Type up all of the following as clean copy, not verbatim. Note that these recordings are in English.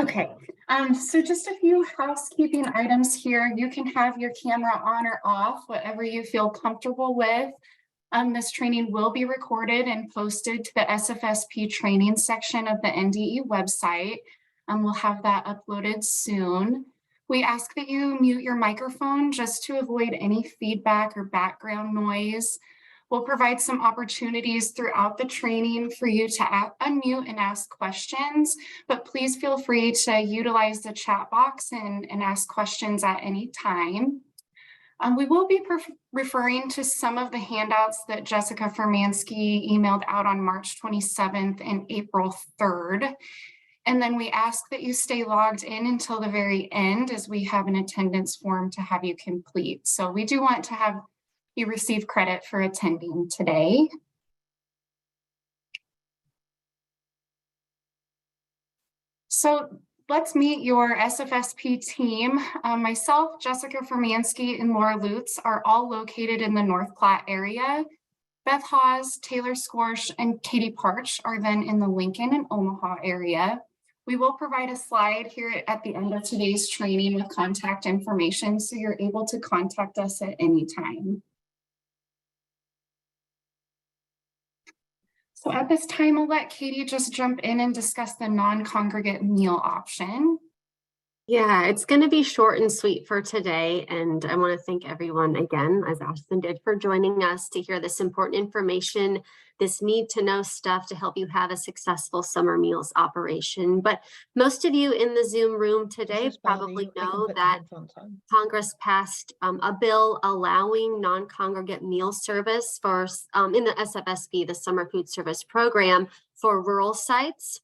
Okay, so just a few housekeeping items here. You can have your camera on or off, whatever you feel comfortable with. This training will be recorded and posted to the SFSP training section of the NDE website. We'll have that uploaded soon. We ask that you mute your microphone just to avoid any feedback or background noise. We'll provide some opportunities throughout the training for you to unmute and ask questions, but please feel free to utilize the chat box and ask questions at any time. We will be referring to some of the handouts that Jessica Furmansky emailed out on March 27th and April 3rd. And then we ask that you stay logged in until the very end as we have an attendance form to have you complete. So we do want to have you receive credit for attending today. So let's meet your SFSP team. Myself, Jessica Furmansky, and Laura Lutz are all located in the North Platte area. Beth Hawes, Taylor Scorch, and Katie Parch are then in the Lincoln and Omaha area. We will provide a slide here at the end of today's training with contact information, so you're able to contact us at any time. So at this time, I'll let Katie just jump in and discuss the non-congregate meal option. Yeah, it's going to be short and sweet for today. And I want to thank everyone again, as Aspen did, for joining us to hear this important information, this need to know stuff to help you have a successful summer meals operation. But most of you in the Zoom room today probably know that Congress passed a bill allowing non-congregate meal service for in the SFSP, the Summer Food Service Program, for rural sites.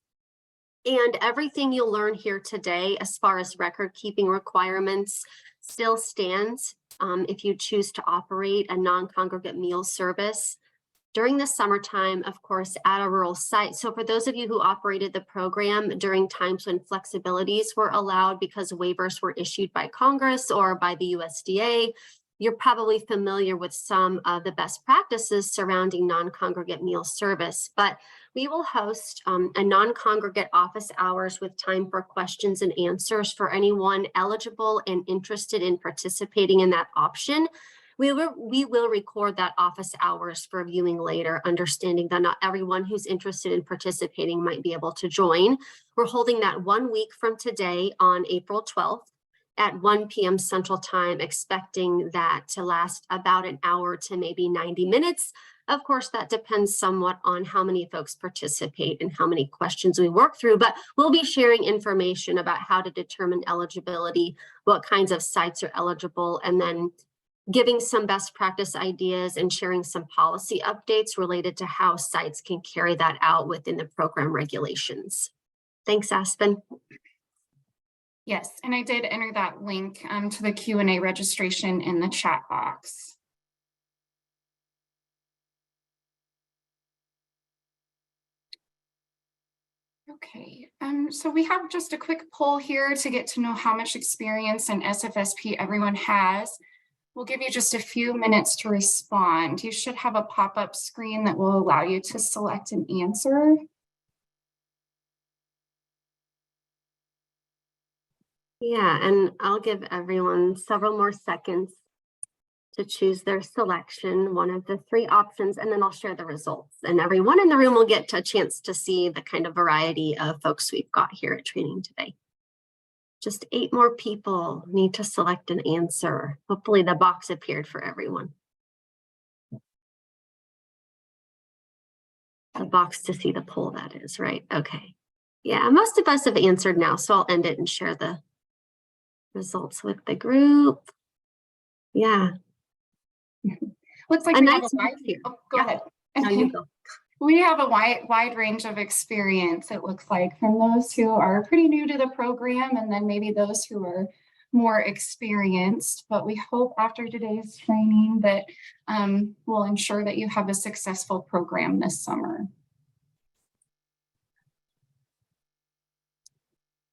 And everything you'll learn here today as far as record keeping requirements still stands if you choose to operate a non-congregate meal service during the summertime, of course, at a rural site. So for those of you who operated the program during times when flexibilities were allowed because waivers were issued by Congress or by the USDA, you're probably familiar with some of the best practices surrounding non-congregate meal service, but we will host a non-congregate office hours with time for questions and answers for anyone eligible and interested in participating in that option. We will record that office hours for viewing later, understanding that not everyone who's interested in participating might be able to join. We're holding that 1 week from today on April 12th. At 1 p.m. Central Time, expecting that to last about an hour to maybe 90 minutes. Of course, that depends somewhat on how many folks participate and how many questions we work through, but we'll be sharing information about how to determine eligibility, what kinds of sites are eligible, and then giving some best practice ideas and sharing some policy updates related to how sites can carry that out within the program regulations. Thanks, Aspen. Yes, and I did enter that link to the Q&A registration in the chat box. Okay, so we have just a quick poll here to get to know how much experience in SFSP everyone has. We'll give you just a few minutes to respond. You should have a pop-up screen that will allow you to select an answer. Yeah, and I'll give everyone several more seconds to choose their selection, one of the three options, and then I'll share the results. And everyone in the room will get a chance to see the kind of variety of folks we've got here at training today. Just 8 more people need to select an answer. Hopefully the box appeared for everyone. The box to see the poll, that is, right? Okay. Yeah, most of us have answered now, so I'll end it and share the results with the group. Yeah. Looks like we have a wide, go ahead. No, you go. We have a wide range of experience, it looks like, from those who are pretty new to the program and then maybe those who are more experienced. But we hope after today's training that will ensure that you have a successful program this summer.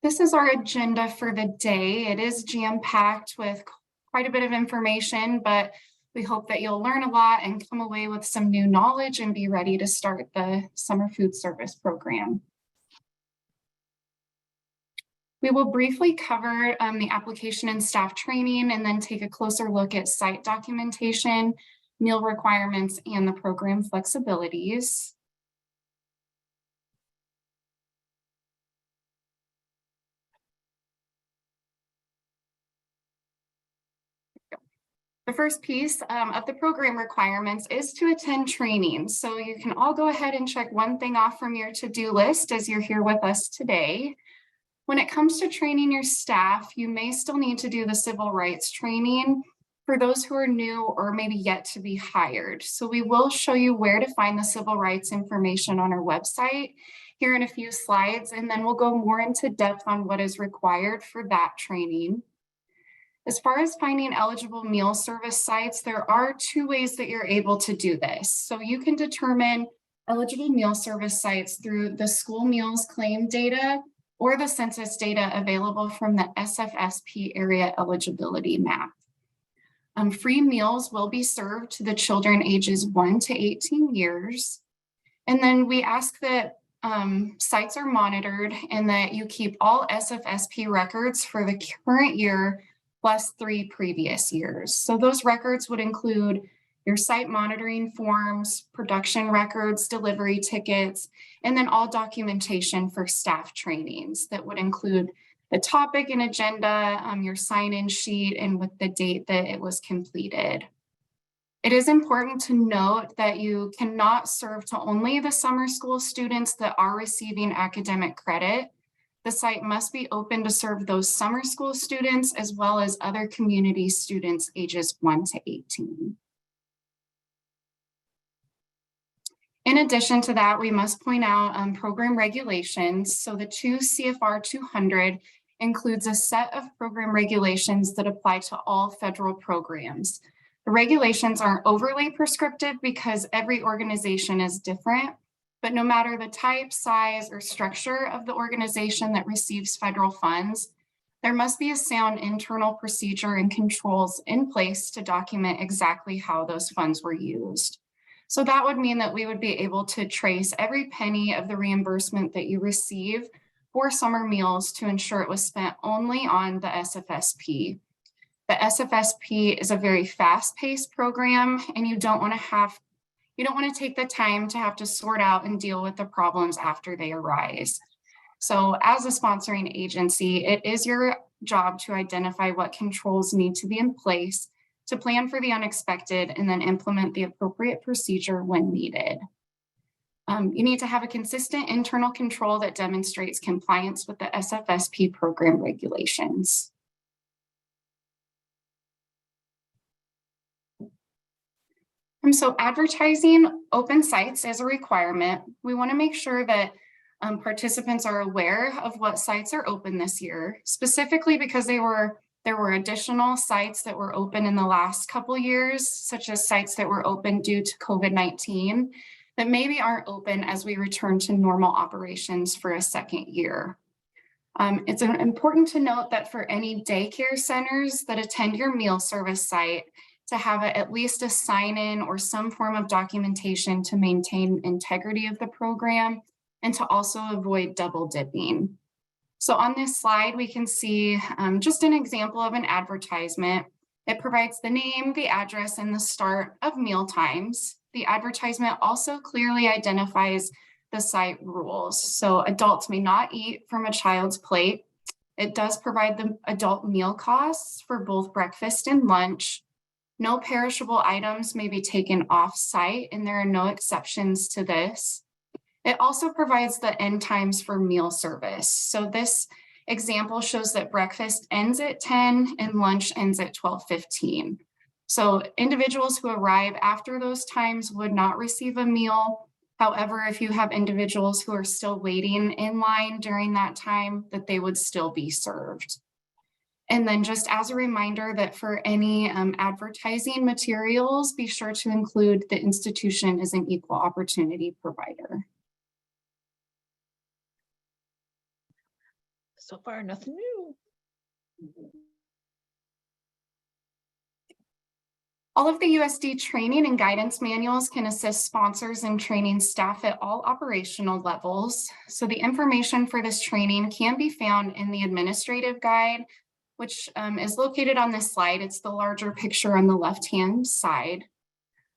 This is our agenda for the day. It is jam-packed with quite a bit of information, but we hope that you'll learn a lot and come away with some new knowledge and be ready to start the summer food service program. We will briefly cover the application and staff training and then take a closer look at site documentation, meal requirements, and the program flexibilities. The first piece of the program requirements is to attend training. So you can all go ahead and check one thing off from your to-do list as you're here with us today. When it comes to training your staff, you may still need to do the civil rights training for those who are new or maybe yet to be hired. So we will show you where to find the civil rights information on our website here in a few slides, and then we'll go more into depth on what is required for that training. As far as finding eligible meal service sites, there are two ways that you're able to do this. So you can determine eligible meal service sites through the school meals claim data or the census data available from the SFSP area eligibility map. Free meals will be served to the children ages 1 to 18 years. And then we ask that sites are monitored and that you keep all SFSP records for the current year plus 3 previous years. So those records would include your site monitoring forms, production records, delivery tickets, and then all documentation for staff trainings that would include the topic and agenda, your sign-in sheet, and with the date that it was completed. It is important to note that you cannot serve to only the summer school students that are receiving academic credit. The site must be open to serve those summer school students as well as other community students ages 1 to 18. In addition to that, we must point out program regulations. So the 2 CFR 200 includes a set of program regulations that apply to all federal programs. The regulations aren't overly prescriptive because every organization is different, but no matter the type, size, or structure of the organization that receives federal funds, there must be a sound internal procedure and controls in place to document exactly how those funds were used. So that would mean that we would be able to trace every penny of the reimbursement that you receive for summer meals to ensure it was spent only on the SFSP. The SFSP is a very fast-paced program, and you don't want to take the time to have to sort out and deal with the problems after they arise. So as a sponsoring agency, it is your job to identify what controls need to be in place to plan for the unexpected and then implement the appropriate procedure when needed. You need to have a consistent internal control that demonstrates compliance with the SFSP program regulations. So advertising open sites is a requirement. We want to make sure that participants are aware of what sites are open this year, specifically because there were additional sites that were open in the last couple years, such as sites that were open due to COVID-19 that maybe aren't open as we return to normal operations for a second year. It's important to note that for any daycare centers that attend your meal service site, to have at least a sign-in or some form of documentation to maintain integrity of the program and to also avoid double dipping. So on this slide, we can see just an example of an advertisement. It provides the name, the address, and the start of meal times. The advertisement also clearly identifies the site rules. So adults may not eat from a child's plate. It does provide the adult meal costs for both breakfast and lunch. No perishable items may be taken off-site, and there are no exceptions to this. It also provides the end times for meal service. So this example shows that breakfast ends at 10 and lunch ends at 12:15. So individuals who arrive after those times would not receive a meal. However, if you have individuals who are still waiting in line during that time, that they would still be served. And then just as a reminder that for any advertising materials, be sure to include the institution as an equal opportunity provider. So far, nothing new. All of the USD training and guidance manuals can assist sponsors in training staff at all operational levels. So the information for this training can be found in the administrative guide, which is located on this slide. It's the larger picture on the left-hand side.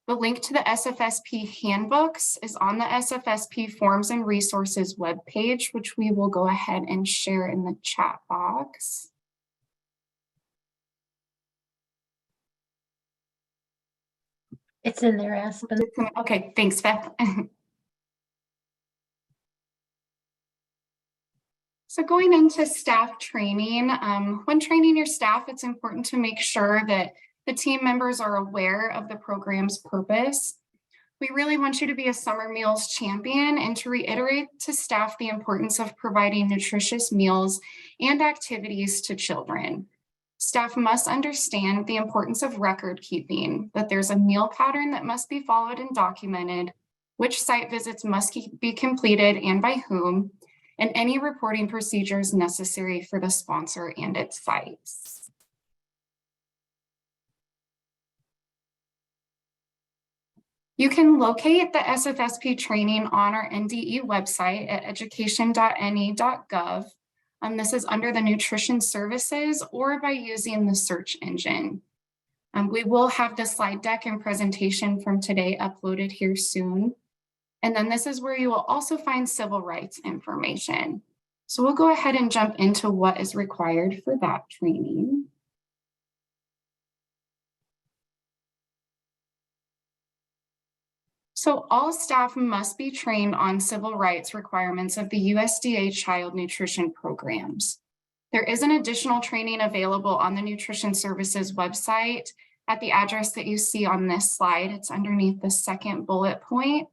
The link to the SFSP handbooks is on the SFSP Forms and Resources webpage, which we will go ahead and share in the chat box. It's in there, Aspen. Okay, thanks, Beth. So going into staff training, when training your staff, it's important to make sure that the team members are aware of the program's purpose. We really want you to be a summer meals champion and to reiterate to staff the importance of providing nutritious meals and activities to children. Staff must understand the importance of record keeping, that there's a meal pattern that must be followed and documented, which site visits must be completed and by whom, and any reporting procedures necessary for the sponsor and its sites. You can locate the SFSP training on our NDE website at education.ne.gov. This is under the nutrition services or by using the search engine. We will have the slide deck and presentation from today uploaded here soon. And then this is where you will also find civil rights information. So we'll go ahead and jump into what is required for that training. So all staff must be trained on civil rights requirements of the USDA child nutrition programs. There is an additional training available on the Nutrition Services website at the address that you see on this slide. It's underneath the second bullet point.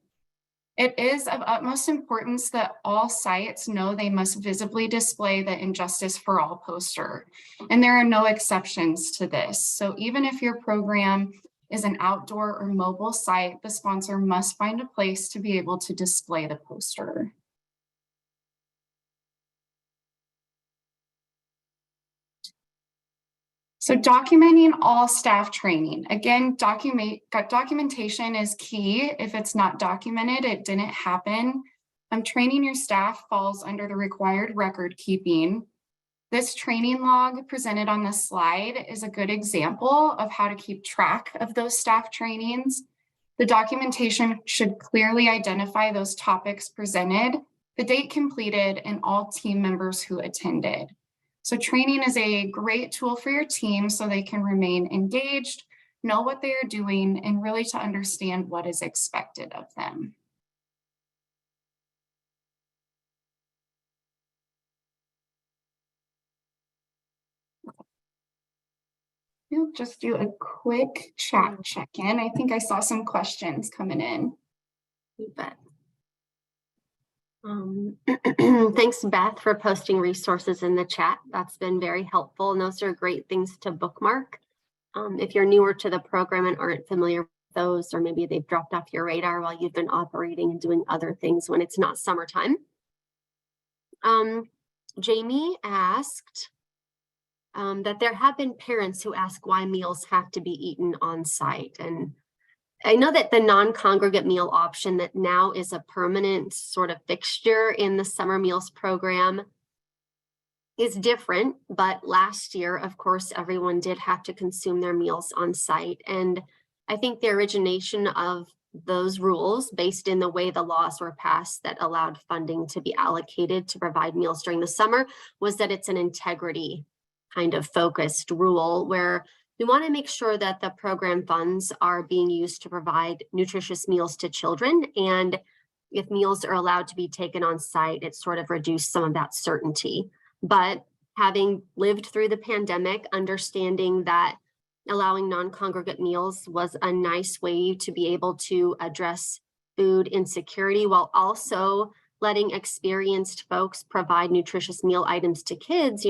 It is of utmost importance that all sites know they must visibly display the Injustice for All poster, and there are no exceptions to this. So even if your program is an outdoor or mobile site, the sponsor must find a place to be able to display the poster. So documenting all staff training. Again, documentation is key. If it's not documented, it didn't happen. Training your staff falls under the required record keeping. This training log presented on this slide is a good example of how to keep track of those staff trainings. The documentation should clearly identify those topics presented, the date completed, and all team members who attended. So training is a great tool for your team so they can remain engaged, know what they are doing, and really to understand what is expected of them. We'll just do a quick chat check-in. I think I saw some questions coming in. You bet. Thanks, Beth, for posting resources in the chat. That's been very helpful, and those are great things to bookmark. If you're newer to the program and aren't familiar with those, or maybe they've dropped off your radar while you've been operating and doing other things when it's not summertime. Jamie asked that there have been parents who ask why meals have to be eaten on site. And I know that the non-congregate meal option that now is a permanent sort of fixture in the summer meals program is different, but last year, of course, everyone did have to consume their meals on site. And I think the origination of those rules, based in the way the laws were passed that allowed funding to be allocated to provide meals during the summer, was that it's an integrity kind of focused rule where we want to make sure that the program funds are being used to provide nutritious meals to children. And if meals are allowed to be taken on site, it sort of reduced some of that certainty. But having lived through the pandemic, understanding that allowing non-congregate meals was a nice way to be able to address food insecurity while also letting experienced folks provide nutritious meal items to kids,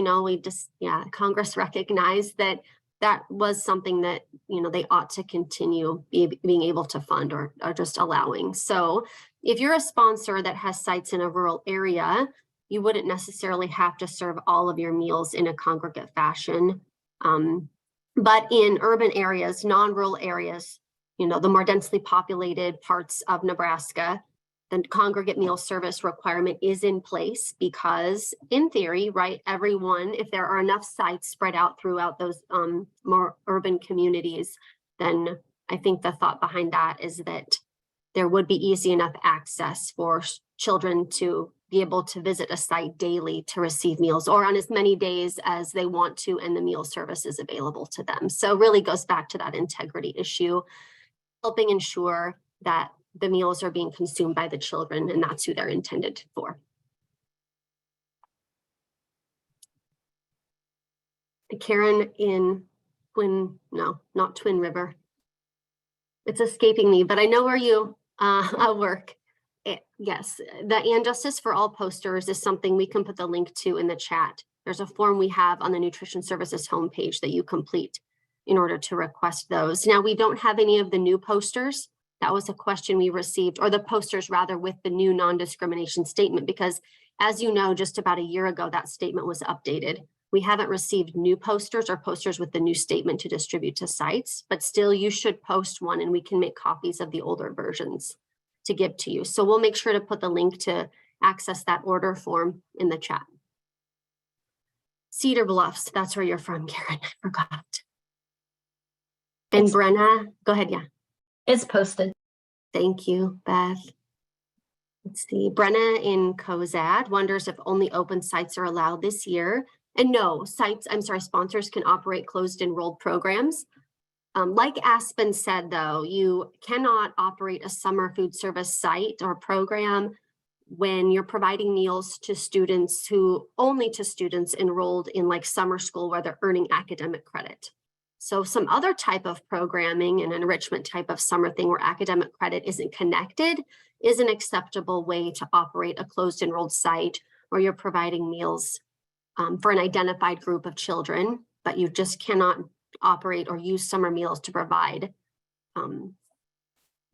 Congress recognized that that was something that, they ought to continue being able to fund or just allowing. So if you're a sponsor that has sites in a rural area, you wouldn't necessarily have to serve all of your meals in a congregate fashion. But in urban areas, non-rural areas, the more densely populated parts of Nebraska, the congregate meal service requirement is in place because in theory, right, everyone, if there are enough sites spread out throughout those more urban communities, then I think the thought behind that is that there would be easy enough access for children to be able to visit a site daily to receive meals, or on as many days as they want to, and the meal service is available to them. So really goes back to that integrity issue, helping ensure that the meals are being consumed by the children, and that's who they're intended for. Karen in not Twin River. It's escaping me, but I know where you work. Yes, the And Justice for All posters is something we can put the link to in the chat. There's a form we have on the Nutrition Services homepage that you complete in order to request those. Now, we don't have any of the new posters. That was a question we received, or the posters rather, with the new non-discrimination statement, because as you know, just about a year ago, that statement was updated. We haven't received new posters or posters with the new statement to distribute to sites, but still you should post one and we can make copies of the older versions to give to you. So we'll make sure to put the link to access that order form in the chat. Cedar Bluffs, that's where you're from, Karen, I forgot. And Brenna, go ahead, yeah. It's posted. Thank you, Beth. Let's see, Brenna in Cozad wonders if only open sites are allowed this year. And no, sponsors can operate closed enrolled programs. Like Aspen said, though, you cannot operate a summer food service site or program when you're providing meals to students only to students enrolled in like summer school where they're earning academic credit. So some other type of programming, an enrichment type of summer thing where academic credit isn't connected, is an acceptable way to operate a closed enrolled site where you're providing meals for an identified group of children, but you just cannot operate or use summer meals to provide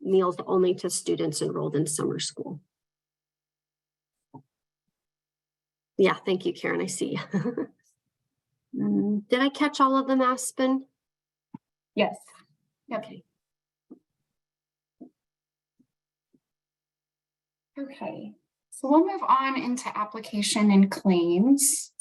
meals only to students enrolled in summer school. Yeah, thank you, Karen, I see. Did I catch all of them, Aspen? Yes. Okay. Okay, so we'll move on into application and claims.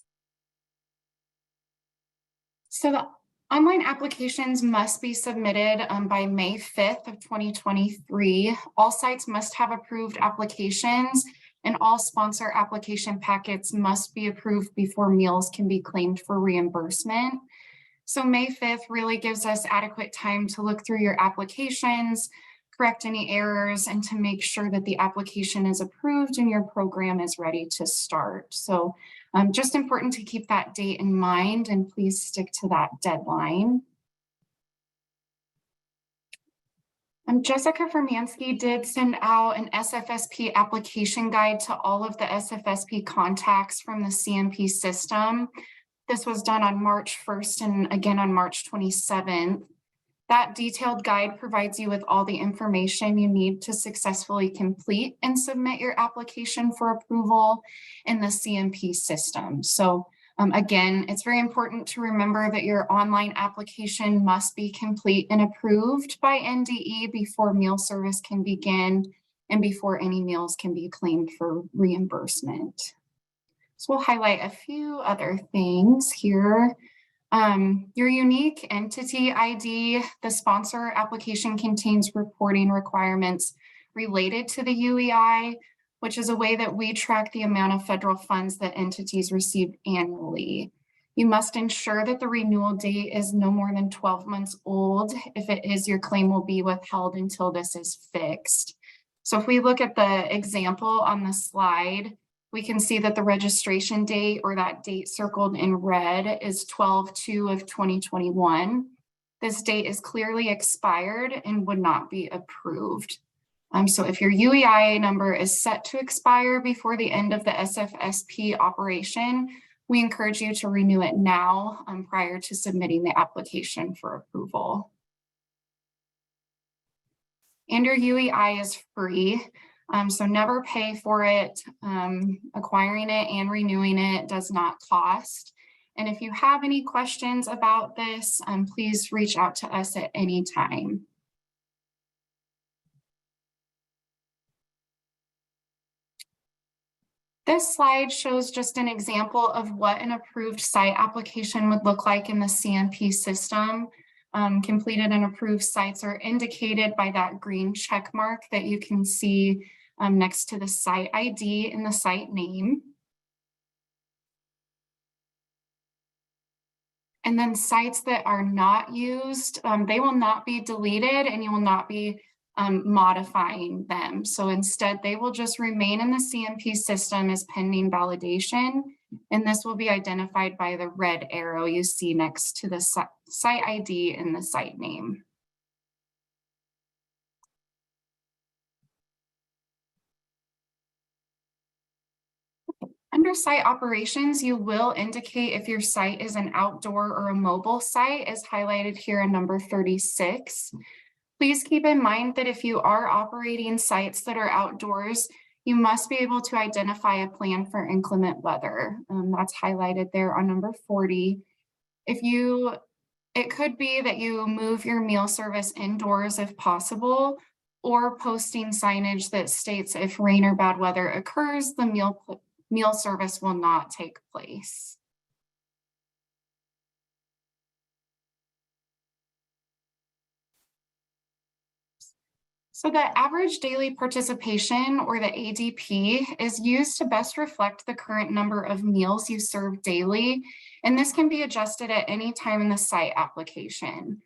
So the online applications must be submitted by May 5th of 2023. All sites must have approved applications, and all sponsor application packets must be approved before meals can be claimed for reimbursement. So May 5th really gives us adequate time to look through your applications, correct any errors, and to make sure that the application is approved and your program is ready to start. So just important to keep that date in mind, and please stick to that deadline. Jessica Fermansky did send out an SFSP application guide to all of the SFSP contacts from the CMP system. This was done on March 1st and again on March 27th. That detailed guide provides you with all the information you need to successfully complete and submit your application for approval in the CMP system. So again, it's very important to remember that your online application must be complete and approved by NDE before meal service can begin and before any meals can be claimed for reimbursement. So we'll highlight a few other things here. Your unique entity ID, the sponsor application contains reporting requirements related to the UEI, which is a way that we track the amount of federal funds that entities receive annually. You must ensure that the renewal date is no more than 12 months old. If it is, your claim will be withheld until this is fixed. So if we look at the example on the slide, we can see that the registration date, or that date circled in red, is 12/2 of 2021. This date is clearly expired and would not be approved. So if your UEI number is set to expire before the end of the SFSP operation, we encourage you to renew it now prior to submitting the application for approval. And your UEI is free. So never pay for it. Acquiring it and renewing it does not cost. And if you have any questions about this, please reach out to us at any time. This slide shows just an example of what an approved site application would look like in the CNP system. Completed and approved sites are indicated by that green check mark that you can see next to the site ID and the site name. And then sites that are not used, they will not be deleted and you will not be modifying them. So instead, they will just remain in the CNP system as pending validation. And this will be identified by the red arrow you see next to the site ID and the site name. Under site operations, you will indicate if your site is an outdoor or a mobile site, as highlighted here in number 36. Please keep in mind that if you are operating sites that are outdoors, you must be able to identify a plan for inclement weather. That's highlighted there on number 40. It could be that you move your meal service indoors if possible, or posting signage that states if rain or bad weather occurs, the meal service will not take place. So the average daily participation, or the ADP, is used to best reflect the current number of meals you serve daily, and this can be adjusted at any time in the site application.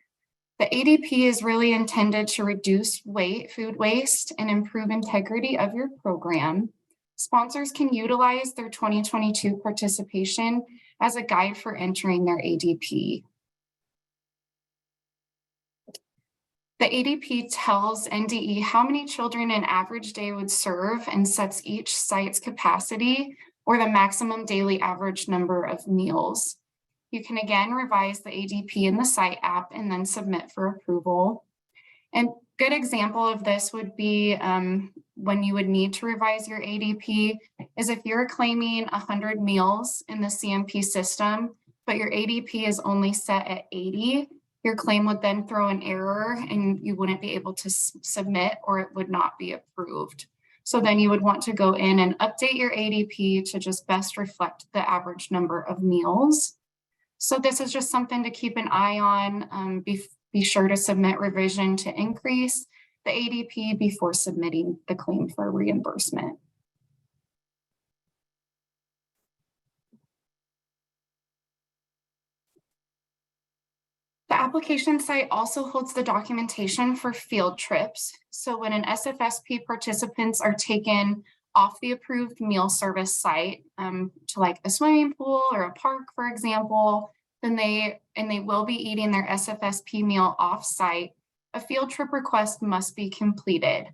The ADP is really intended to reduce food waste and improve integrity of your program. Sponsors can utilize their 2022 participation as a guide for entering their ADP. The ADP tells NDE how many children an average day would serve and sets each site's capacity or the maximum daily average number of meals. You can again revise the ADP in the site app and then submit for approval. And good example of this would be when you would need to revise your ADP is if you're claiming 100 meals in the CNP system, but your ADP is only set at 80, your claim would then throw an error and you wouldn't be able to submit, or it would not be approved. So then you would want to go in and update your ADP to just best reflect the average number of meals. So this is just something to keep an eye on. Be sure to submit revision to increase the ADP before submitting the claim for reimbursement. The application site also holds the documentation for field trips. So when an SFSP participants are taken off the approved meal service site to like a swimming pool or a park, for example, then they will be eating their SFSP meal off-site, a field trip request must be completed.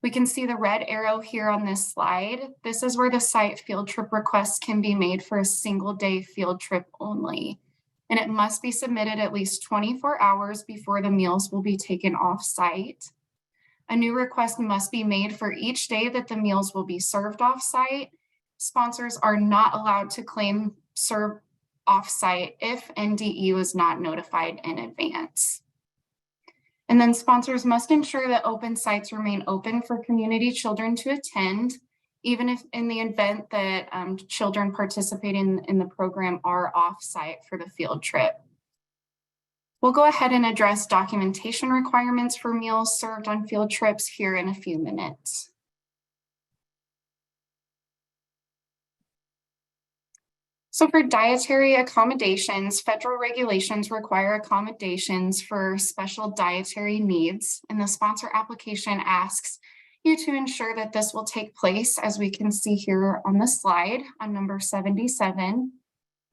We can see the red arrow here on this slide. This is where the site field trip requests can be made for a single day field trip only. And it must be submitted at least 24 hours before the meals will be taken off-site. A new request must be made for each day that the meals will be served off-site. Sponsors are not allowed to claim serve off-site if NDE was not notified in advance. And then sponsors must ensure that open sites remain open for community children to attend, even if in the event that children participating in the program are off-site for the field trip. We'll go ahead and address documentation requirements for meals served on field trips here in a few minutes. So for dietary accommodations, federal regulations require accommodations for special dietary needs, and the sponsor application asks you to ensure that this will take place, as we can see here on the slide on number 77.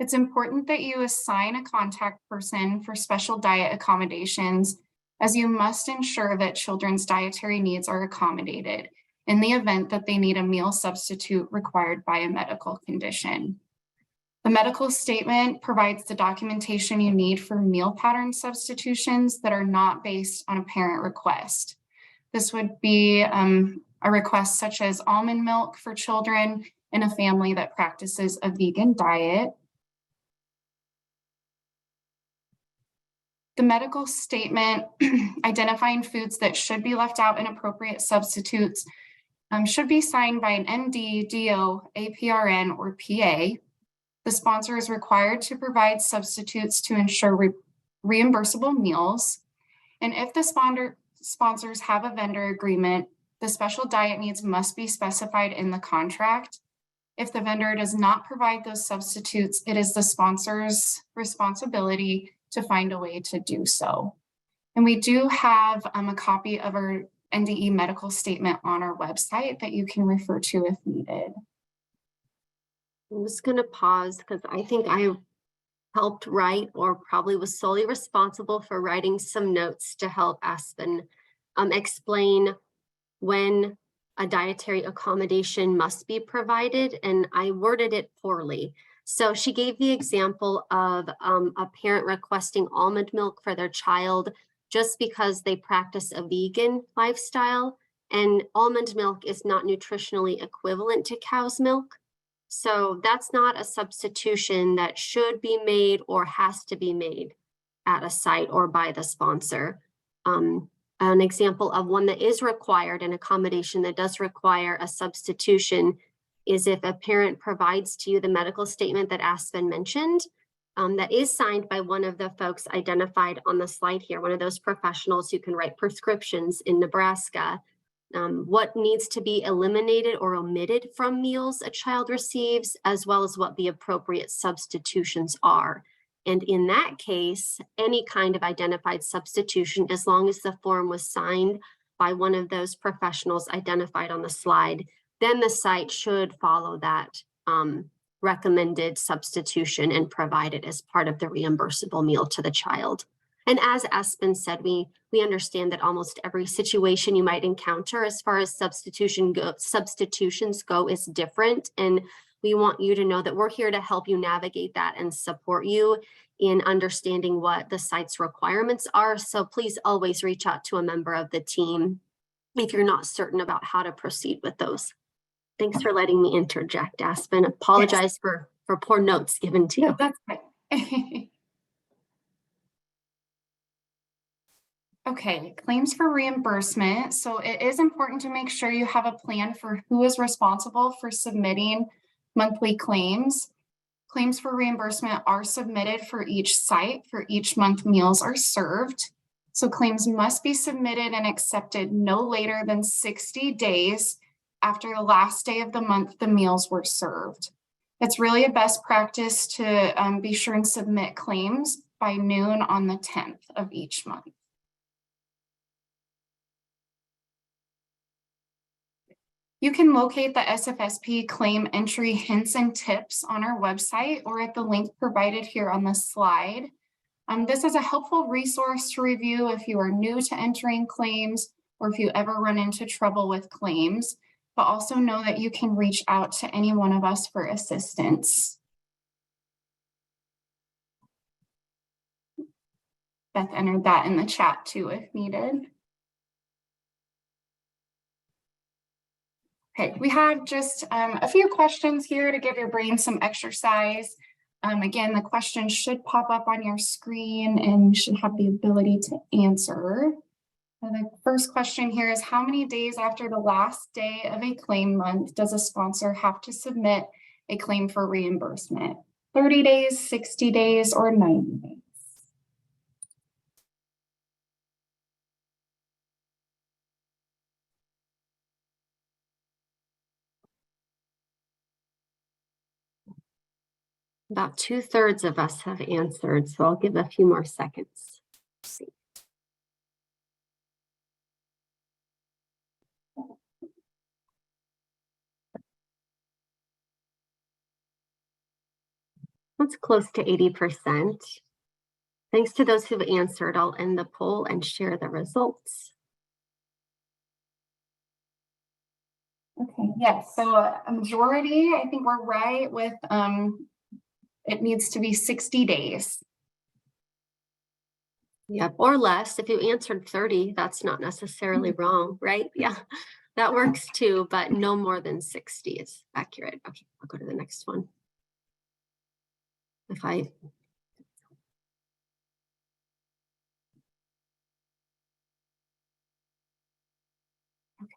It's important that you assign a contact person for special diet accommodations, as you must ensure that children's dietary needs are accommodated in the event that they need a meal substitute required by a medical condition. The medical statement provides the documentation you need for meal pattern substitutions that are not based on a parent request. This would be a request such as almond milk for children in a family that practices a vegan diet. The medical statement identifying foods that should be left out and appropriate substitutes should be signed by an ND, DO, APRN, or PA. The sponsor is required to provide substitutes to ensure reimbursable meals. And if the sponsors have a vendor agreement, the special diet needs must be specified in the contract. If the vendor does not provide those substitutes, it is the sponsor's responsibility to find a way to do so. And we do have a copy of our NDE medical statement on our website that you can refer to if needed. I'm just going to pause because I think I helped write, or probably was solely responsible for writing some notes to help Aspen explain when a dietary accommodation must be provided, and I worded it poorly. So she gave the example of a parent requesting almond milk for their child just because they practice a vegan lifestyle, and almond milk is not nutritionally equivalent to cow's milk. So that's not a substitution that should be made or has to be made at a site or by the sponsor. An example of one that is required, an accommodation that does require a substitution, is if a parent provides to you the medical statement that Aspen mentioned, that is signed by one of the folks identified on the slide here, one of those professionals who can write prescriptions in Nebraska. What needs to be eliminated or omitted from meals a child receives, as well as what the appropriate substitutions are. And in that case, any kind of identified substitution, as long as the form was signed by one of those professionals identified on the slide, then the site should follow that recommended substitution and provide it as part of the reimbursable meal to the child. And as Aspen said, we understand that almost every situation you might encounter as far as substitutions go is different. And we want you to know that we're here to help you navigate that and support you in understanding what the site's requirements are. So please always reach out to a member of the team if you're not certain about how to proceed with those. Thanks for letting me interject, Aspen. Apologize for poor notes given to you. No, that's fine. Okay, claims for reimbursement. So it is important to make sure you have a plan for who is responsible for submitting monthly claims. Claims for reimbursement are submitted for each site for each month meals are served. So claims must be submitted and accepted no later than 60 days after the last day of the month the meals were served. It's really a best practice to be sure and submit claims by noon on the 10th of each month. You can locate the SFSP claim entry hints and tips on our website or at the link provided here on the slide. This is a helpful resource to review if you are new to entering claims or if you ever run into trouble with claims, but also know that you can reach out to any one of us for assistance. Beth entered that in the chat too if needed. Okay, we have just a few questions here to give your brain some exercise. Again, the questions should pop up on your screen and you should have the ability to answer. The first question here is, how many days after the last day of a claim month does a sponsor have to submit a claim for reimbursement? 30 days, 60 days, or 90 days? About 2/3 of us have answered, so I'll give a few more seconds. Let's see. That's close to 80%. Thanks to those who've answered, I'll end the poll and share the results. Okay, yes, so a majority, I think we're right with it needs to be 60 days. Yep, or less. If you answered 30, that's not necessarily wrong, right? Yeah, that works too, but no more than 60 is accurate. Okay, I'll go to the next one.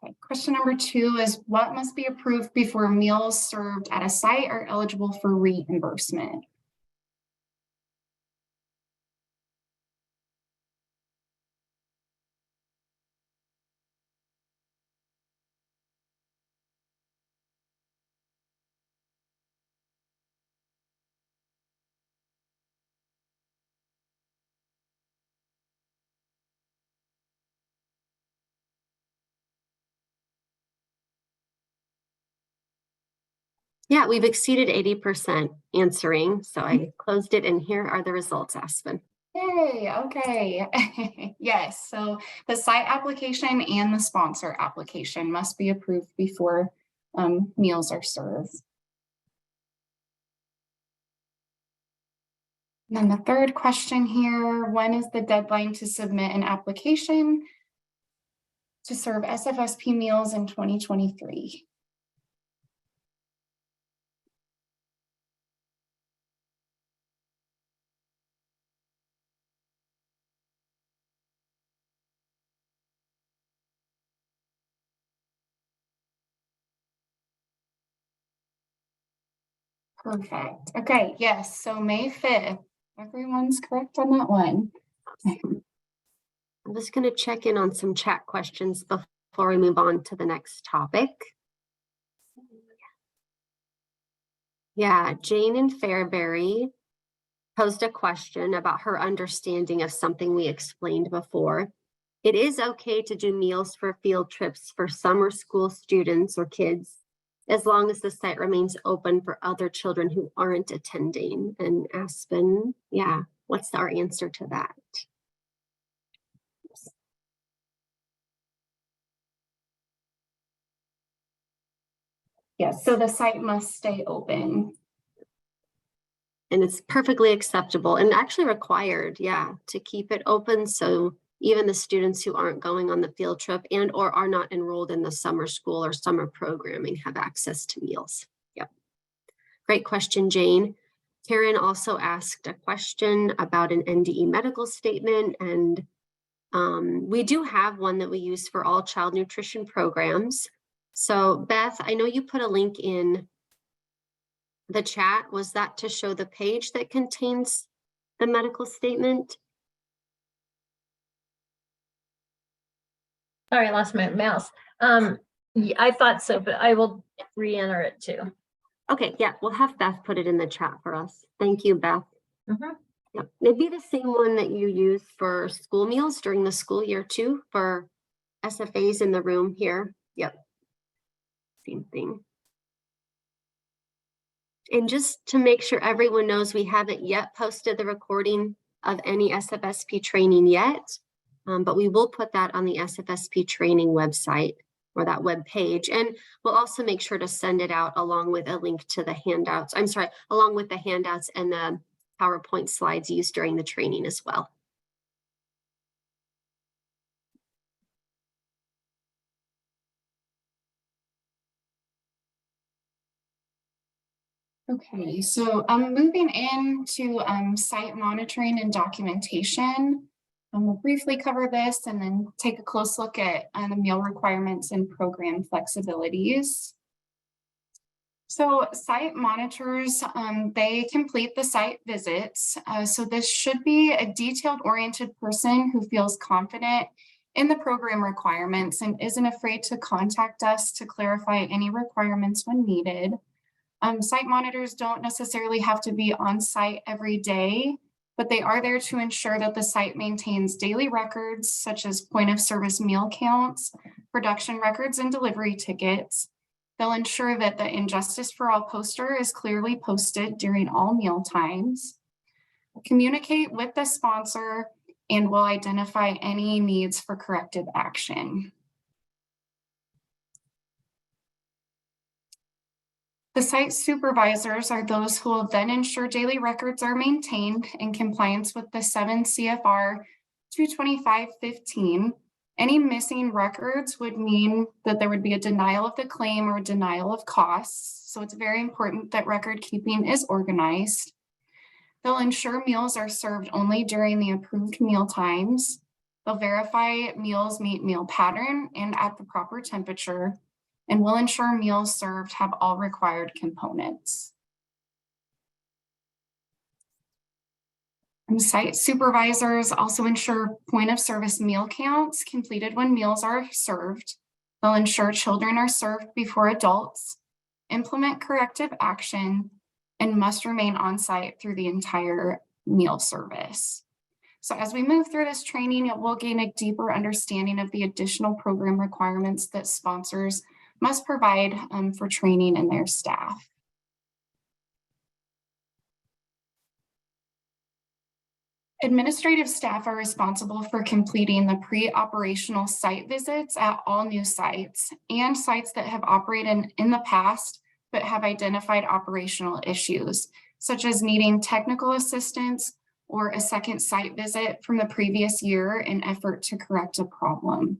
Okay, question number 2 is what must be approved before meals served at a site are eligible for reimbursement? Yeah, we've exceeded 80% answering, so I closed it, and here are the results, Aspen. Yay, okay. Yes, so the site application and the sponsor application must be approved before meals are served. And then the third question here, when is the deadline to submit an application to serve SFSP meals in 2023? Perfect. Okay, yes, so May 5th. Everyone's correct on that one. I'm just going to check in on some chat questions before we move on to the next topic. Yeah, Jane in Fairbury posed a question about her understanding of something we explained before. It is okay to do meals for field trips for summer school students or kids, as long as the site remains open for other children who aren't attending. And Aspen, yeah, what's our answer to that? Yes, so the site must stay open. And it's perfectly acceptable and actually required, yeah, to keep it open so even the students who aren't going on the field trip and or are not enrolled in the summer school or summer programming have access to meals. Yep. Great question, Jane. Karen also asked a question about an NDE medical statement, and we do have one that we use for all child nutrition programs. So Beth, I know you put a link in the chat. Was that to show the page that contains the medical statement? Sorry, I lost my mouse. Yeah, I thought so, but I will re-enter it too. Okay, yeah, we'll have Beth put it in the chat for us. Thank you, Beth. Yep. It'd be the same one that you use for school meals during the school year too, for SFAs in the room here. Yep. Same thing. And just to make sure everyone knows, we haven't yet posted the recording of any SFSP training yet, but we will put that on the SFSP training website or that web page. And we'll also make sure to send it out along with a link to the handouts. I'm sorry, along with the handouts and the PowerPoint slides used during the training as well. Okay, so I'm moving into site monitoring and documentation. We'll briefly cover this and then take a close look at the meal requirements and program flexibilities. So site monitors, they complete the site visits. So this should be a detailed oriented person who feels confident in the program requirements and isn't afraid to contact us to clarify any requirements when needed. Site monitors don't necessarily have to be on site every day, but they are there to ensure that the site maintains daily records such as point of service meal counts, production records, and delivery tickets. They'll ensure that the Injustice for All poster is clearly posted during all meal times. Communicate with the sponsor and will identify any needs for corrective action. The site supervisors are those who will then ensure daily records are maintained in compliance with the 7 CFR 225.15. Any missing records would mean that there would be a denial of the claim or denial of costs. So it's very important that record keeping is organized. They'll ensure meals are served only during the approved meal times. They'll verify meals meet meal pattern and at the proper temperature, and will ensure meals served have all required components. And site supervisors also ensure point of service meal counts completed when meals are served. They'll ensure children are served before adults, implement corrective action, and must remain on site through the entire meal service. So as we move through this training, it will gain a deeper understanding of the additional program requirements that sponsors must provide for training and their staff. Administrative staff are responsible for completing the pre-operational site visits at all new sites and sites that have operated in the past but have identified operational issues, such as needing technical assistance or a second site visit from the previous year in effort to correct a problem.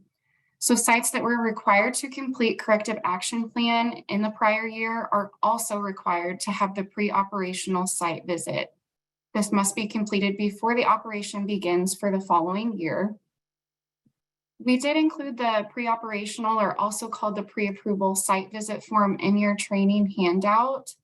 So sites that were required to complete corrective action plan in the prior year are also required to have the pre-operational site visit. This must be completed before the operation begins for the following year. We did include the pre-operational, or also called the pre-approval site visit form, in your training handout.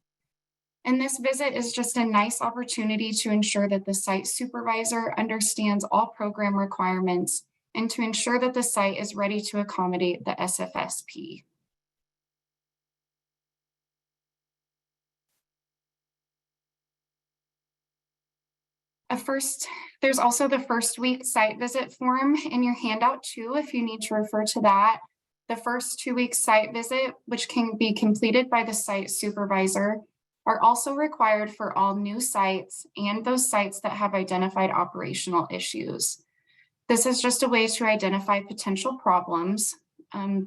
And this visit is just a nice opportunity to ensure that the site supervisor understands all program requirements and to ensure that the site is ready to accommodate the SFSP. There's also the first week site visit form in your handout too, if you need to refer to that. The first 2 week site visit, which can be completed by the site supervisor, are also required for all new sites and those sites that have identified operational issues. This is just a way to identify potential problems.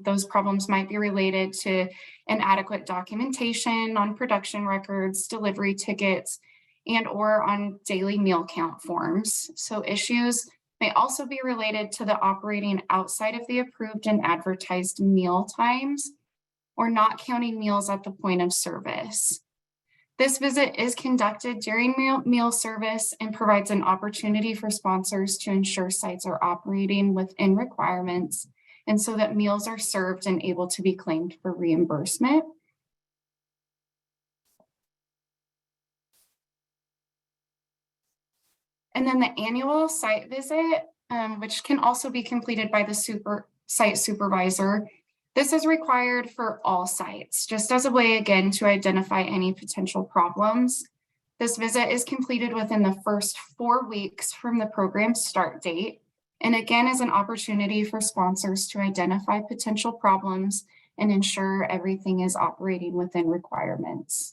Those problems might be related to inadequate documentation on production records, delivery tickets, and or on daily meal count forms. So issues may also be related to the operating outside of the approved and advertised meal times, or not counting meals at the point of service. This visit is conducted during meal service and provides an opportunity for sponsors to ensure sites are operating within requirements, and so that meals are served and able to be claimed for reimbursement. And then the annual site visit, which can also be completed by the site supervisor. This is required for all sites, just as a way, again, to identify any potential problems. This visit is completed within the first 4 weeks from the program start date, and again, is an opportunity for sponsors to identify potential problems and ensure everything is operating within requirements.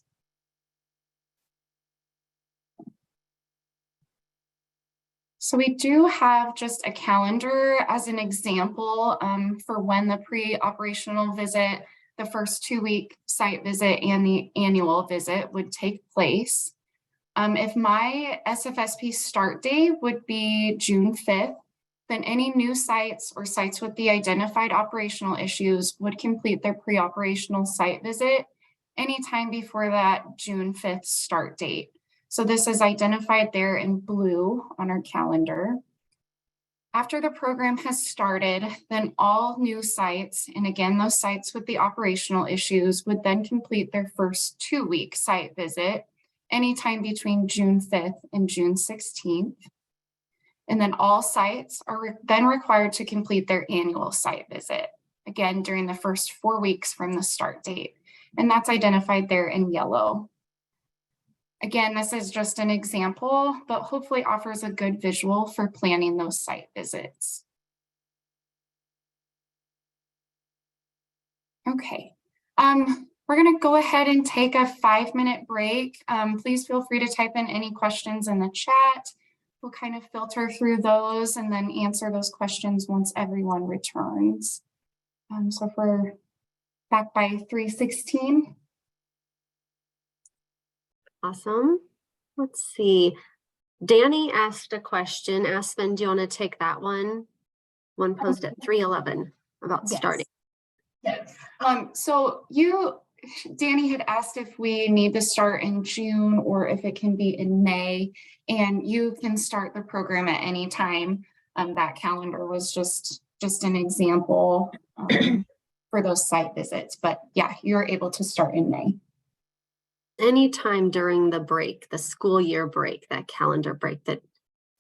So we do have just a calendar as an example for when the pre-operational visit, the first 2 week site visit, and the annual visit would take place. If my SFSP start date would be June 5th, then any new sites or sites with the identified operational issues would complete their pre-operational site visit anytime before that June 5th start date. So this is identified there in blue on our calendar. After the program has started, then all new sites, and again, those sites with the operational issues, would then complete their first 2 week site visit anytime between June 5th and June 16th. And then all sites are then required to complete their annual site visit, again, during the first 4 weeks from the start date. And that's identified there in yellow. Again, this is just an example, but hopefully offers a good visual for planning those site visits. Okay, we're gonna go ahead and take a 5-minute break. Please feel free to type in any questions in the chat. We'll kind of filter through those and then answer those questions once everyone returns. So if we're back by 3:16. Awesome. Let's see. Danny asked a question. Aspen, do you want to take that one? One posed at 3:11 about starting. Yes. So Danny had asked if we need to start in June or if it can be in May, and you can start the program at any time. That calendar was just an example for those site visits. But yeah, you're able to start in May. Anytime during the break, the school year break, that calendar break that,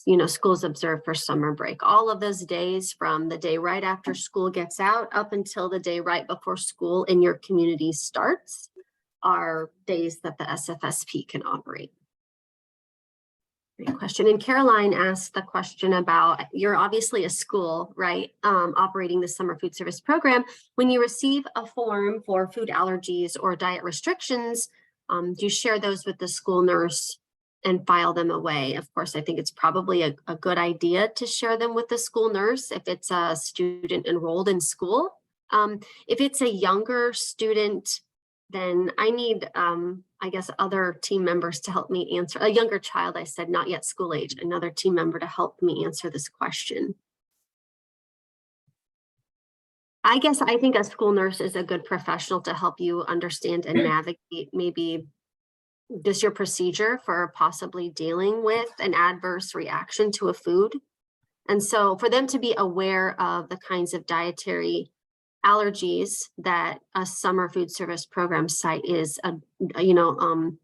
you know, schools observe for summer break, all of those days from the day right after school gets out up until the day right before school in your community starts are days that the SFSP can operate. Great question. And Caroline asked the question about, you're obviously a school, right? Operating the summer food service program. When you receive a form for food allergies or diet restrictions, do you share those with the school nurse and file them away? Of course, I think it's probably a good idea to share them with the school nurse if it's a student enrolled in school. If it's a younger student, then I need, I guess, other team members to help me answer. A younger child, I said, not yet school age, another team member to help me answer this question. I guess I think a school nurse is a good professional to help you understand and navigate maybe just your procedure for possibly dealing with an adverse reaction to a food. And so for them to be aware of the kinds of dietary allergies that a summer food service program site is,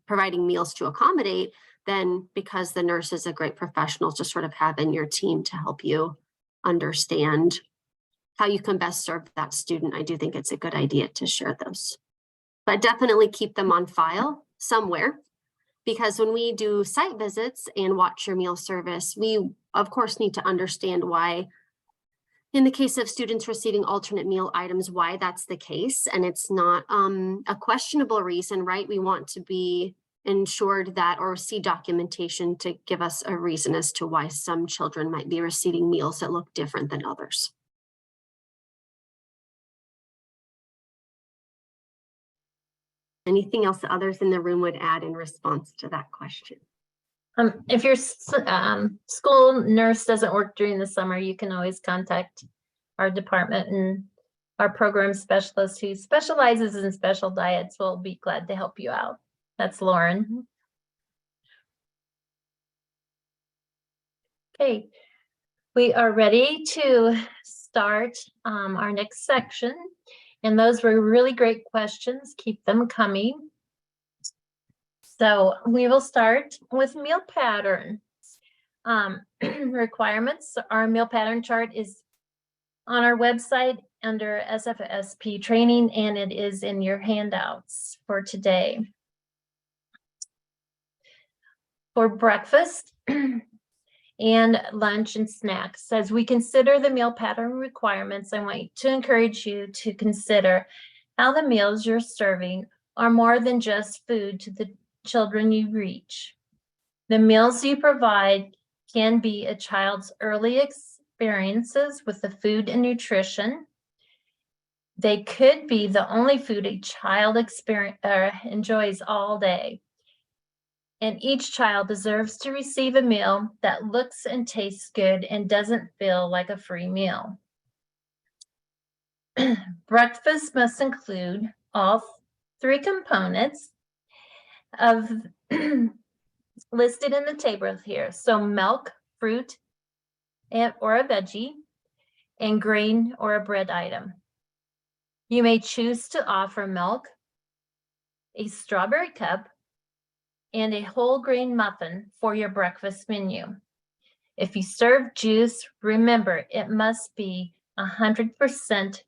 providing meals to accommodate, then because the nurse is a great professional to sort of have in your team to help you understand how you can best serve that student, I do think it's a good idea to share those. But definitely keep them on file somewhere, because when we do site visits and watch your meal service, we of course need to understand why, in the case of students receiving alternate meal items, why that's the case. And it's not a questionable reason, right? We want to be ensured that, or see documentation to give us a reason as to why some children might be receiving meals that look different than others. Anything else that others in the room would add in response to that question? If your school nurse doesn't work during the summer, you can always contact our department, and our program specialist who specializes in special diets will be glad to help you out. That's Lauren. Okay, we are ready to start our next section. And those were really great questions. Keep them coming. So we will start with meal pattern requirements. Our meal pattern chart is on our website under SFSP training, and it is in your handouts for today. For breakfast and lunch and snacks, as we consider the meal pattern requirements, I want to encourage you to consider how the meals you're serving are more than just food to the children you reach. The meals you provide can be a child's early experiences with the food and nutrition. They could be the only food a child enjoys all day. And each child deserves to receive a meal that looks and tastes good and doesn't feel like a free meal. Breakfast must include all three components of listed in the table here. So milk, fruit, or a veggie, and grain or a bread item. You may choose to offer milk, a strawberry cup, and a whole grain muffin for your breakfast menu. If you serve juice, remember it must be 100%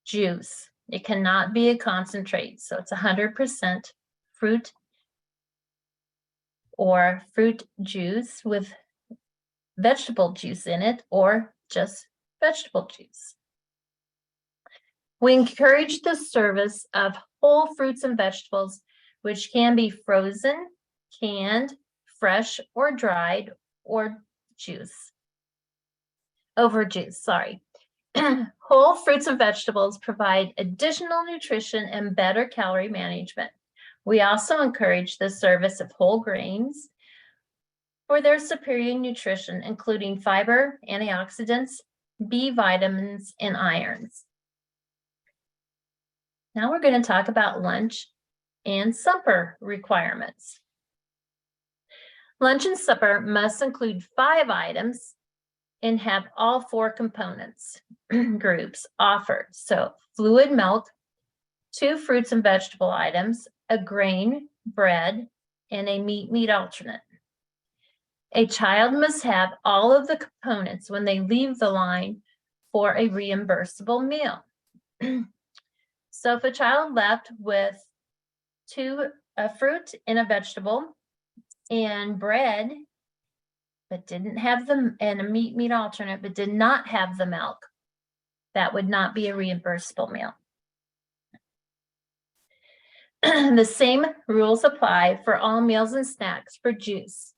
juice. It cannot be a concentrate, so it's 100% fruit or fruit juice with vegetable juice in it, or just vegetable juice. We encourage the service of whole fruits and vegetables, which can be frozen, canned, fresh, or dried, or juice. Whole fruits and vegetables provide additional nutrition and better calorie management. We also encourage the service of whole grains for their superior nutrition, including fiber, antioxidants, B vitamins, and irons. Now we're going to talk about lunch and supper requirements. Lunch and supper must include 5 items and have all 4 components groups offered. So fluid milk, 2 fruits and vegetable items, a grain, bread, and a meat alternate. A child must have all of the components when they leave the line for a reimbursable meal. So if a child left with a fruit and a vegetable and bread, but didn't have them, and a meat alternate, but did not have the milk, that would not be a reimbursable meal. The same rules apply for all meals and snacks for juice.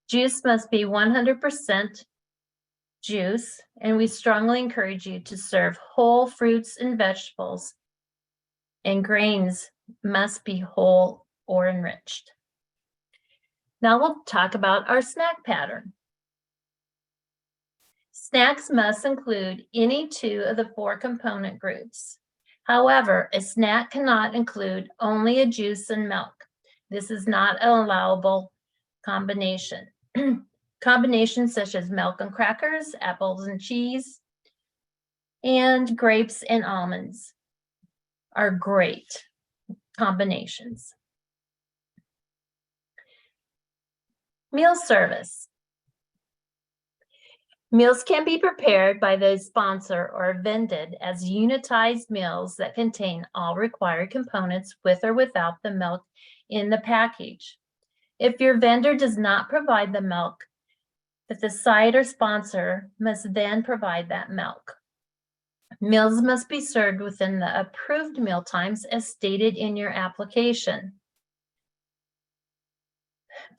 Juice must be 100% juice, and we strongly encourage you to serve whole fruits and vegetables, and grains must be whole or enriched. Now we'll talk about our snack pattern. Snacks must include any 2 of the 4 component groups. However, a snack cannot include only a juice and milk. This is not an allowable combination. Combinations such as milk and crackers, apples and cheese, and grapes and almonds are great combinations. Meal service. Meals can be prepared by the sponsor or vended as unitized meals that contain all required components with or without the milk in the package. If your vendor does not provide the milk, that the site or sponsor must then provide that milk. Meals must be served within the approved meal times as stated in your application.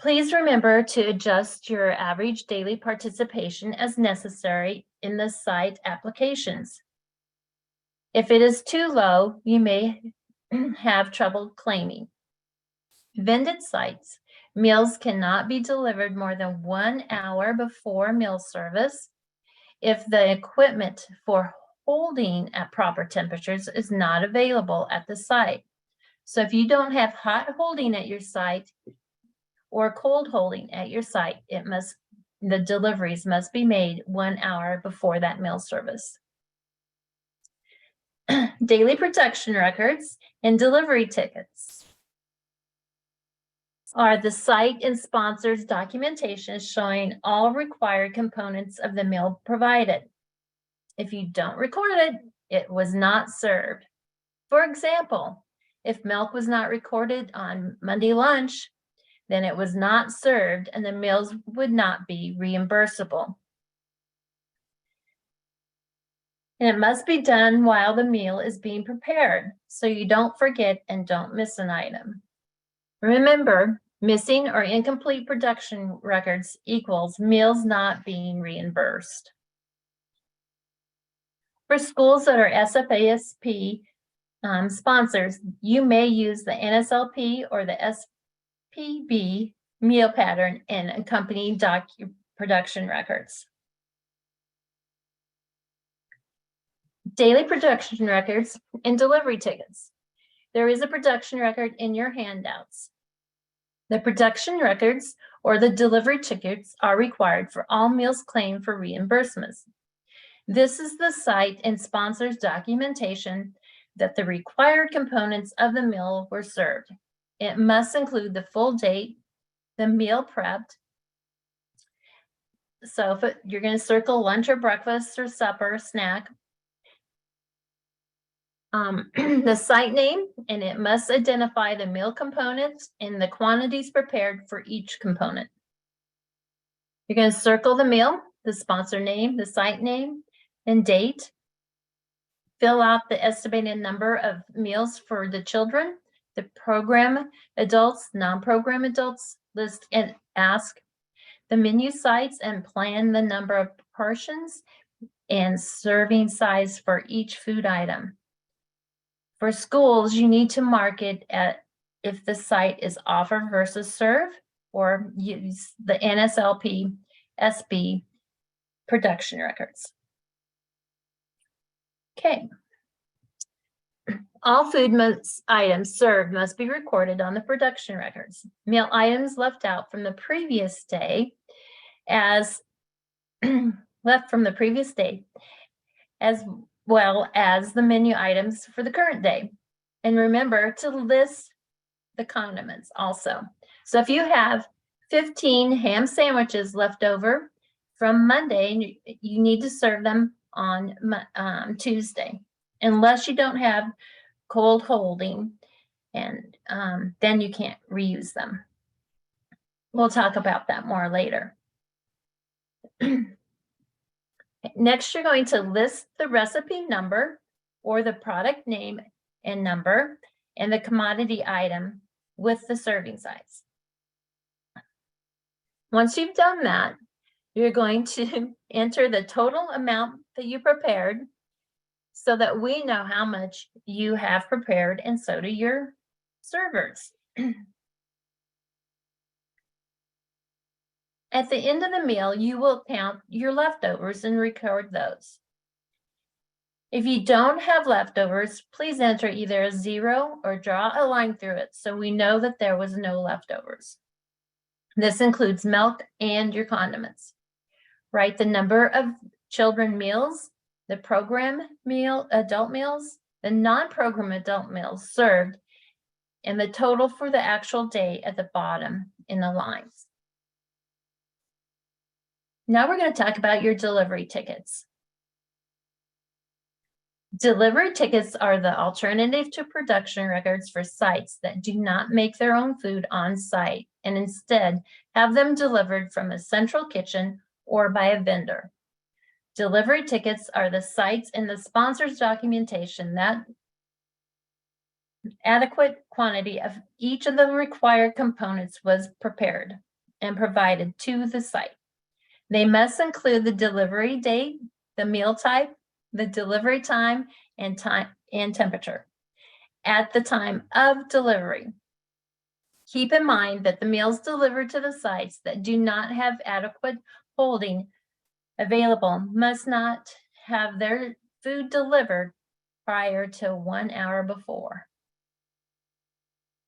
Please remember to adjust your average daily participation as necessary in the site applications. If it is too low, you may have trouble claiming. Vended sites, meals cannot be delivered more than 1 hour before meal service if the equipment for holding at proper temperatures is not available at the site. So if you don't have hot holding at your site or cold holding at your site, the deliveries must be made 1 hour before that meal service. Daily production records and delivery tickets are the site and sponsors documentation showing all required components of the meal provided. If you don't record it, it was not served. For example, if milk was not recorded on Monday lunch, then it was not served and the meals would not be reimbursable. And it must be done while the meal is being prepared, so you don't forget and don't miss an item. Remember, missing or incomplete production records equals meals not being reimbursed. For schools that are SFASP sponsors, you may use the NSLP or the SPB meal pattern and accompanying production records. Daily production records and delivery tickets. There is a production record in your handouts. The production records or the delivery tickets are required for all meals claimed for reimbursements. This is the site and sponsors documentation that the required components of the meal were served. It must include the full date, the meal prepped. So if you're going to circle lunch or breakfast or supper, snack, the site name, and it must identify the meal components and the quantities prepared for each component. You're going to circle the meal, the sponsor name, the site name, and date. Fill out the estimated number of meals for the children, the program adults, non-program adults, list and ask the menu sites and plan the number of portions and serving size for each food item. For schools, you need to mark it at if the site is offer versus serve, or use the NSLP SB production records. Okay. All food items served must be recorded on the production records. Meal items left out from the previous day as left from the previous day, as well as the menu items for the current day. And remember to list the condiments also. So if you have 15 ham sandwiches left over from Monday, you need to serve them on Tuesday, unless you don't have cold holding, and then you can't reuse them. We'll talk about that more later. Next, you're going to list the recipe number or the product name and number and the commodity item with the serving size. Once you've done that, you're going to enter the total amount that you prepared so that we know how much you have prepared, and so do your servers. At the end of the meal, you will count your leftovers and record those. If you don't have leftovers, please enter either a 0 or draw a line through it so we know that there was no leftovers. This includes milk and your condiments. Write the number of children meals, the program meal, adult meals, the non-program adult meals served, and the total for the actual day at the bottom in the lines. Now we're going to talk about your delivery tickets. Delivery tickets are the alternative to production records for sites that do not make their own food on site and instead have them delivered from a central kitchen or by a vendor. Delivery tickets are the sites and the sponsor's documentation that adequate quantity of each of the required components was prepared and provided to the site. They must include the delivery date, the meal type, the delivery time and temperature at the time of delivery. Keep in mind that the meals delivered to the sites that do not have adequate holding available must not have their food delivered prior to 1 hour before.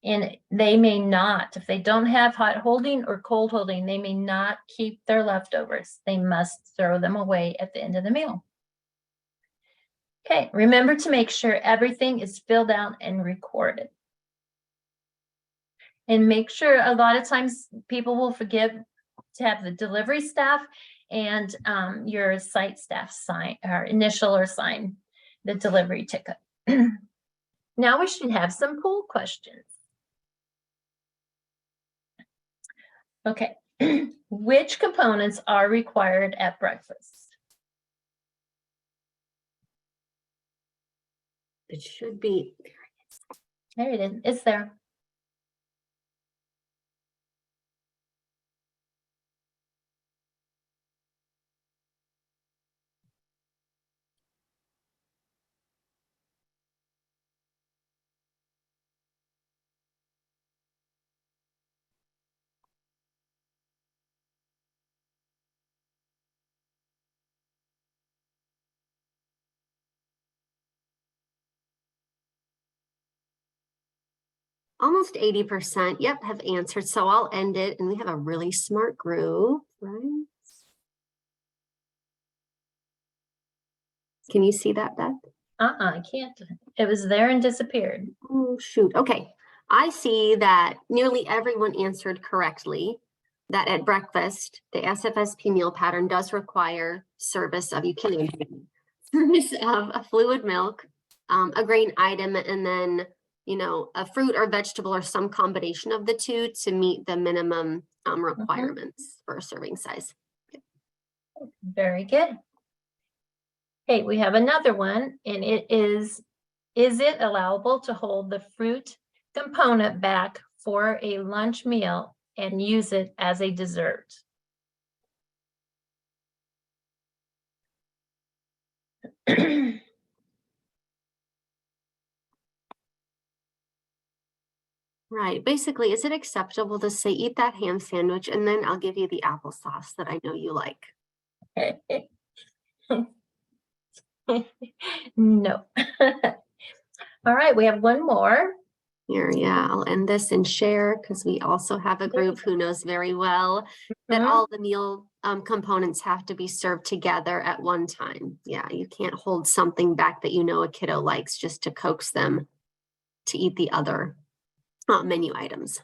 And they may not, if they don't have hot holding or cold holding, they may not keep their leftovers. They must throw them away at the end of the meal. Okay, remember to make sure everything is filled out and recorded. And make sure, a lot of times people will forget to have the delivery staff and your site staff sign or initial or sign the delivery ticket. Now we should have some poll questions. Okay, which components are required at breakfast? It should be. There it is. It's there. Almost 80%, yep, have answered. So I'll end it, and we have a really smart group, right? Can you see that, Beth? I can't. It was there and disappeared. Oh, shoot. Okay. I see that nearly everyone answered correctly, that at breakfast, the SFSP meal pattern does require service of, service of a fluid milk, a grain item, and then, you know, a fruit or vegetable or some combination of the two to meet the minimum requirements for a serving size. Very good. Okay, we have another one, and it is it allowable to hold the fruit component back for a lunch meal and use it as a dessert? Right. Basically, is it acceptable to say, eat that ham sandwich, and then I'll give you the applesauce that I know you like? No. All right, we have one more. Here, yeah, I'll end this and share because we also have a group who knows very well That Mhm. all the meal components have to be served together at one time. Yeah, you can't hold something back that you know a kiddo likes just to coax them to eat the other menu items.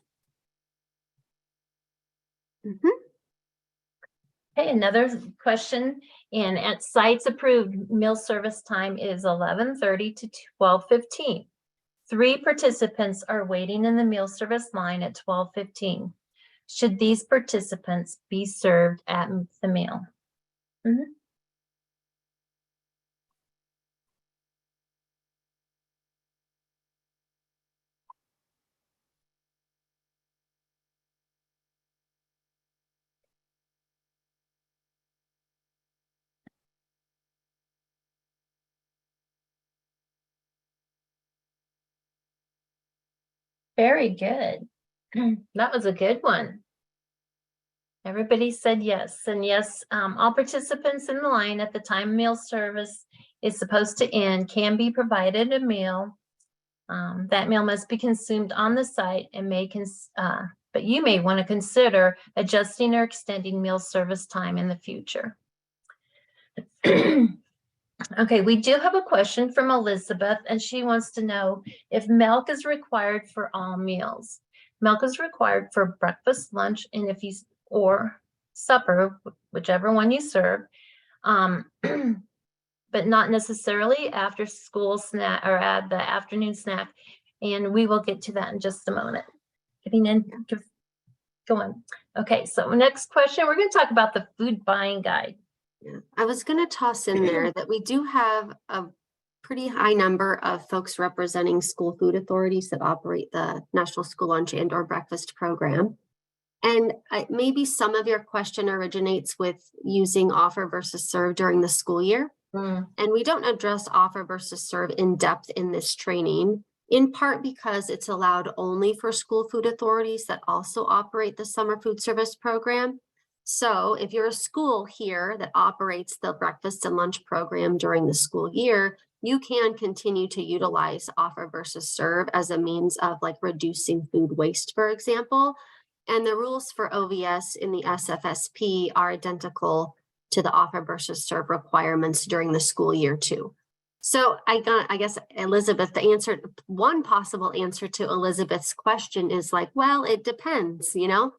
Mhm. Okay, another question, and at sites approved, meal service time is 11:30 to 12:15. 3 participants are waiting in the meal service line at 12:15. Should these participants be served at the meal? Mhm. Very good. That was a good one. Everybody said yes, and yes, all participants in the line at the time meal service is supposed to end can be provided a meal. That meal must be consumed on the site and but you may want to consider adjusting or extending meal service time in the future. Okay, we do have a question from Elizabeth, and she wants to know if milk is required for all meals. Milk is required for breakfast, lunch, and or supper, whichever one you serve, but not necessarily after school snack or at the afternoon snack. And we will get to that in just a moment. Go on. Okay, so next question, we're going to talk about the food buying guide. Yeah. I was going to toss in there that we do have a pretty high number of folks representing school food authorities that operate the National School Lunch and or Breakfast program. And maybe some of your question originates with using offer versus serve during the school year. And we don't address offer versus serve in depth in this training, in part because it's allowed only for school food authorities that also operate the summer food service program. So if you're a school here that operates the breakfast and lunch program during the school year, you can continue to utilize offer versus serve as a means of like reducing food waste, for example. And the rules for OVS in the SFSP are identical to the offer versus serve requirements during the school year too. So I guess, Elizabeth, one possible answer to Elizabeth's question is like, well, it depends, you know?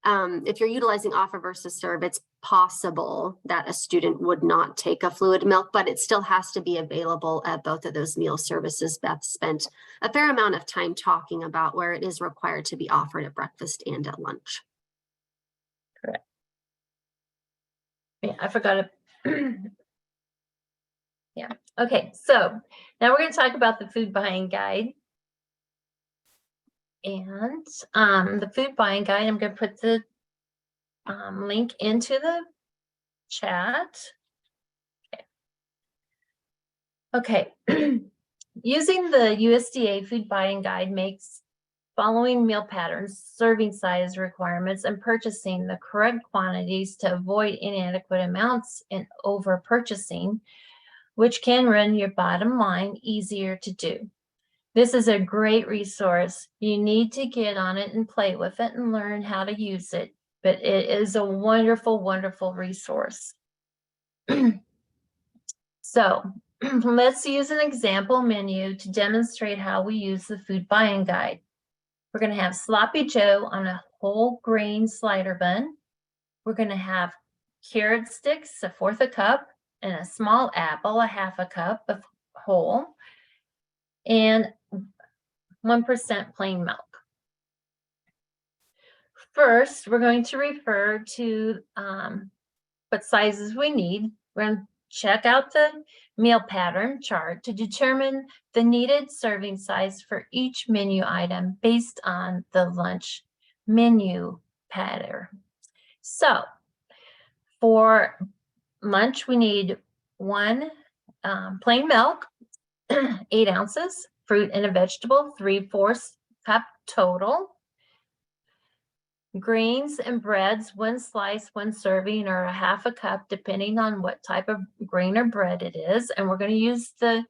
If you're utilizing offer versus serve, it's possible that a student would not take a fluid milk, but it still has to be available at both of those meal services. Beth spent a fair amount of time talking about where it is required to be offered at breakfast and at lunch. Correct. Yeah, I forgot it. Yeah, okay, so now we're going to talk about the food buying guide. And the food buying guide, I'm going to put the link into the chat. Okay. Using the USDA food buying guide makes following meal patterns, serving size requirements, and purchasing the correct quantities to avoid inadequate amounts and over purchasing, which can run your bottom line easier to do. This is a great resource. You need to get on it and play with it and learn how to use it, but it is a wonderful, wonderful resource. So let's use an example menu to demonstrate how we use the food buying guide. We're going to have Sloppy Joe on a whole grain slider bun. We're going to have carrot sticks, 1/4 cup, and a small apple, 1/2 cup of whole, and 1% plain milk. First, we're going to refer to what sizes we need. We're going to check out the meal pattern chart to determine the needed serving size for each menu item based on the lunch menu pattern. So for lunch, we need 1 plain milk, 8 ounces, fruit and a vegetable, 3/4 cup total. Grains and breads, 1 slice, 1 serving, or 1/2 cup, depending on what type of grain or bread it is. And we're going to use the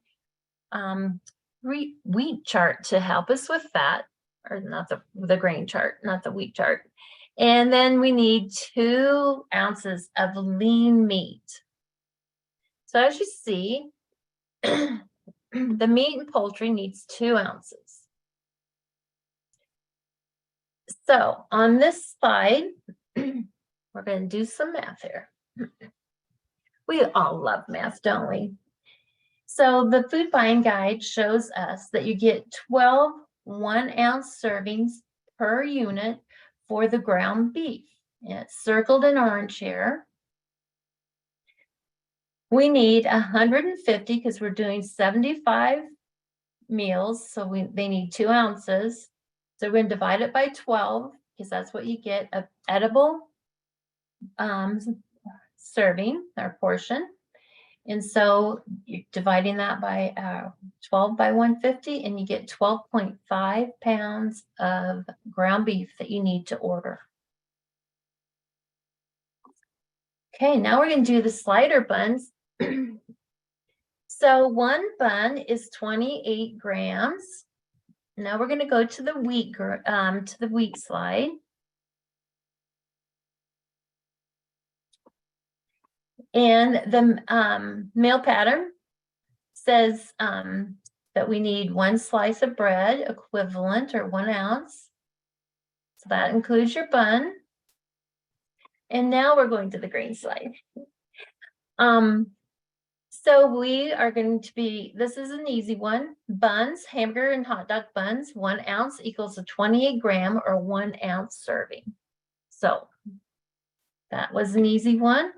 wheat chart to help us with that, or not the grain chart, not the wheat chart. And then we need 2 ounces of lean meat. So as you see, the meat and poultry needs 2 ounces. So on this slide, we're going to do some math here. We all love math, don't we? So the food buying guide shows us that you get 12 1-ounce servings per unit for the ground beef. And it's circled in orange here. We need 150 because we're doing 75 meals, so they need 2 ounces. So we're going to divide it by 12 because that's what you get of edible serving or portion. And so you're dividing that by 12 by 150 and you get 12.5 pounds of ground beef that you need to order. Okay, now we're going to do the slider buns. So 1 bun is 28 grams. Now we're going to go to the wheat slide. And the meal pattern says that we need 1 slice of bread equivalent or 1 ounce. So that includes your bun. And now we're going to the grain slide. So we are going to be, this is an easy one. Buns, hamburger and hot dog buns, 1 ounce equals a 28 gram or 1 ounce serving. So that was an easy one.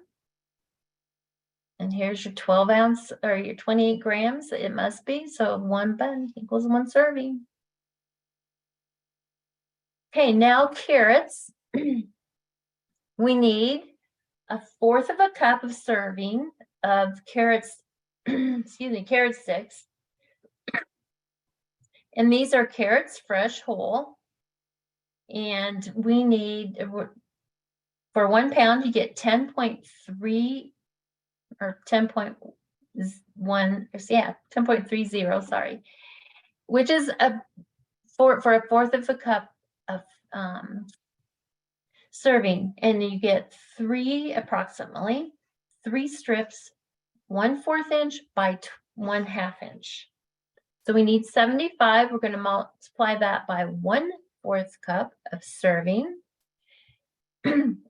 And here's your 12 ounce or your 28 grams, it must be. So 1 bun equals 1 serving. Okay, now carrots. We need 1/4 of a cup of serving of carrots, excuse me, carrot sticks. And these are carrots fresh whole. And we need, for 1 pound, you get 10.3 or 10.1, yeah, 10.30, sorry, which is for 1/4 of a cup of serving. And you get approximately 3 strips, 1/4 inch by 1/2 inch. So we need 75. We're going to multiply that by 1/4 cup of serving.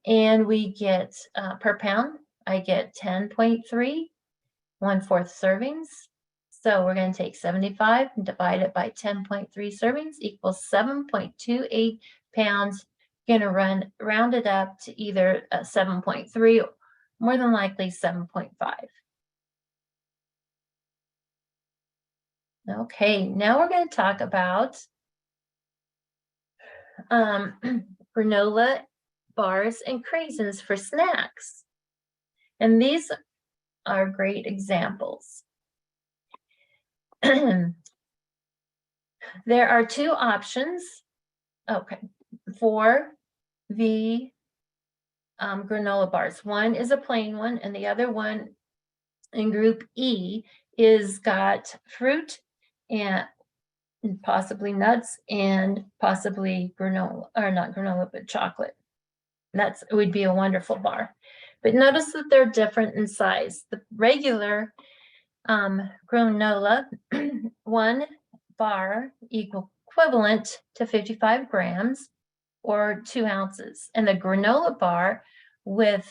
And we get per pound, I get 10.3, 1/4 servings. So we're going to take 75 and divide it by 10.3 servings equals 7.28 pounds. Going to round it up to either 7.3, more than likely 7.5. Okay, now we're going to talk about granola bars and craisins for snacks. And these are great examples. There are 2 options, okay, for the granola bars. One is a plain one, and the other one in group E is got fruit and possibly nuts and possibly granola, or not granola, but chocolate. It would be a wonderful bar. But notice that they're different in size. The regular granola, 1 bar equivalent to 55 grams or 2 ounces. And the granola bar with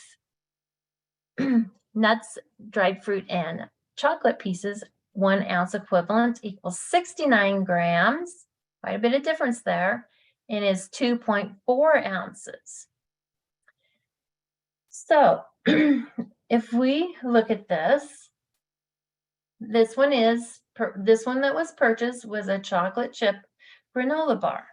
nuts, dried fruit, and chocolate pieces, 1 ounce equivalent equals 69 grams. Quite a bit of difference there. And is 2.4 ounces. So if we look at this one that was purchased was a chocolate chip granola bar.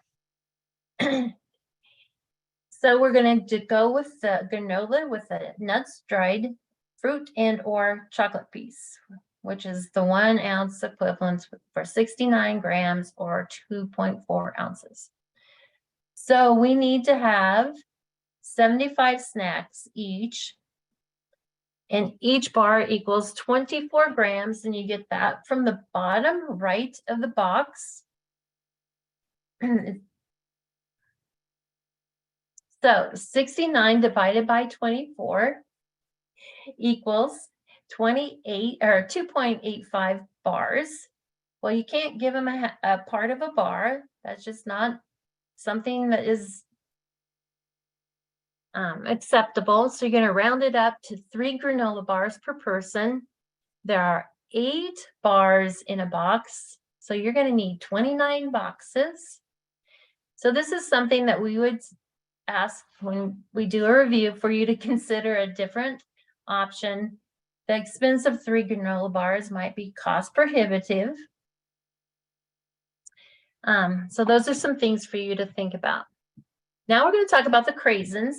So we're going to go with the granola with the nuts, dried fruit, and or chocolate piece, which is the 1 ounce equivalent for 69 grams or 2.4 ounces. So we need to have 75 snacks each, and each bar equals 24 grams, and you get that from the bottom right of the box. So 69 divided by 24 equals 28 or 2.85 bars. Well, you can't give them a part of a bar. That's just not something that is acceptable. So you're going to round it up to 3 granola bars per person. There are 8 bars in a box. So you're going to need 29 boxes. So this is something that we would ask when we do a review for you to consider a different option. The expense of 3 granola bars might be cost prohibitive. So those are some things for you to think about. Now we're going to talk about the craisins.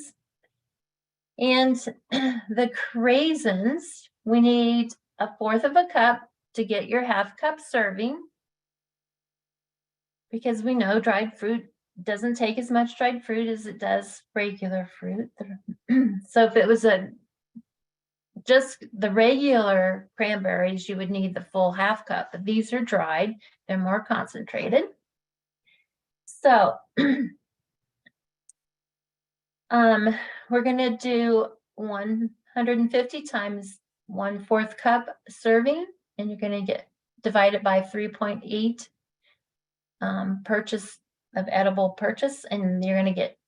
And the craisins, we need 1/4 of a cup to get your 1/2 cup serving, because we know dried fruit doesn't take as much dried fruit as it does regular fruit. So if it was just the regular cranberries, you would need the full 1/2 cup, but these are dried, they're more concentrated. So we're going to do 150 times 1/4 cup serving, and you're going to get divided by 3.8 purchase of edible purchase, and you're going to get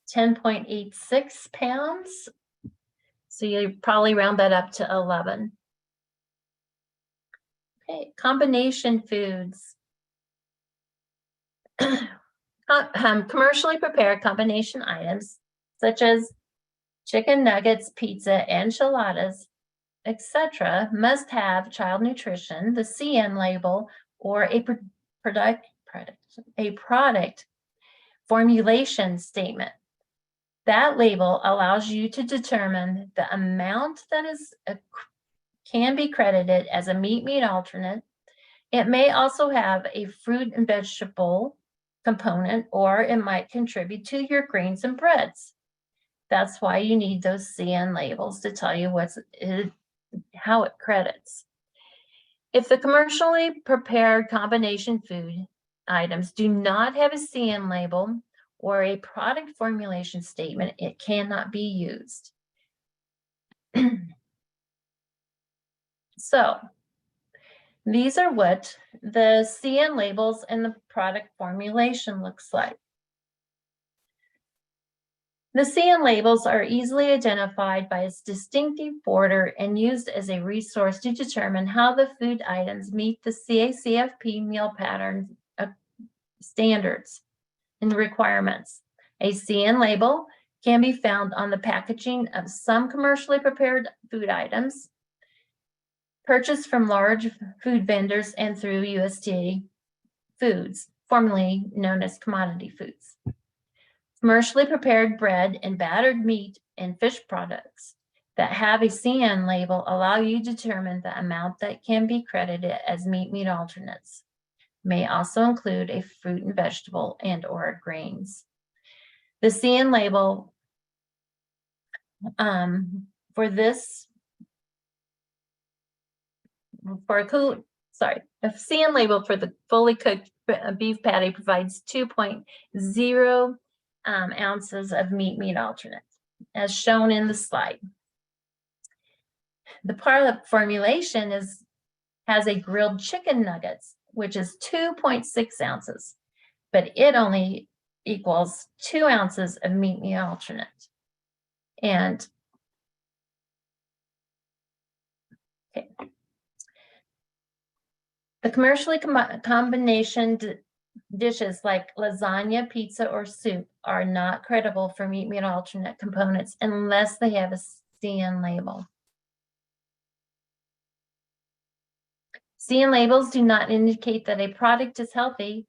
10.86 pounds. So you probably round that up to 11. Okay, combination foods. Commercially prepared combination items such as chicken nuggets, pizza, enchiladas, etc. must have child nutrition, the CN label, or a product formulation statement. That label allows you to determine the amount that can be credited as a meat alternate. It may also have a fruit and vegetable component, or it might contribute to your grains and breads. That's why you need those CN labels to tell you how it credits. If the commercially prepared combination food items do not have a CN label or a product formulation statement, it cannot be used. So these are what the CN labels and the product formulation looks like. The CN labels are easily identified by its distinctive border and used as a resource to determine how the food items meet the CACFP meal pattern standards and requirements. A CN label can be found on the packaging of some commercially prepared food items purchased from large food vendors and through USDA Foods, formerly known as Commodity Foods. Commercially prepared bread and battered meat and fish products that have a CN label allow you to determine the amount that can be credited as meat alternates. May also include a fruit and vegetable and or grains. The CN label the CN label for the fully cooked beef patty provides 2.0 ounces of meat alternate, as shown in the slide. The product formulation has a grilled chicken nuggets, which is 2.6 ounces, but it only equals 2 ounces of meat alternate. And okay. The commercially combination dishes like lasagna, pizza, or soup are not credible for meat alternate components unless they have a CN label. CN labels do not indicate that a product is healthy.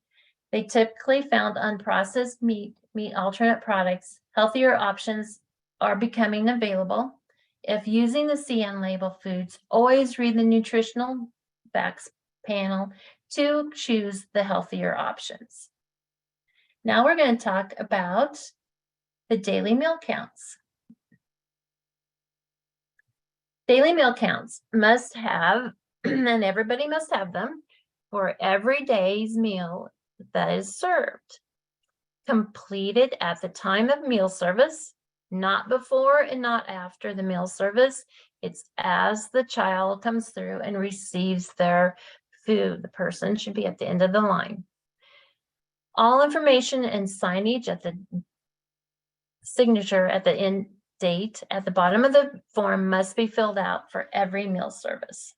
They typically found unprocessed meat alternate products. Healthier options are becoming available. If using the CN label foods, always read the nutritional facts panel to choose the healthier options. Now we're going to talk about the daily meal counts. Daily meal counts must have, and everybody must have them, for every day's meal that is served. completed at the time of meal service, not before and not after the meal service. It's as the child comes through and receives their food. The person should be at the end of the line. All information and signage at the signature at the end date at the bottom of the form must be filled out for every meal service.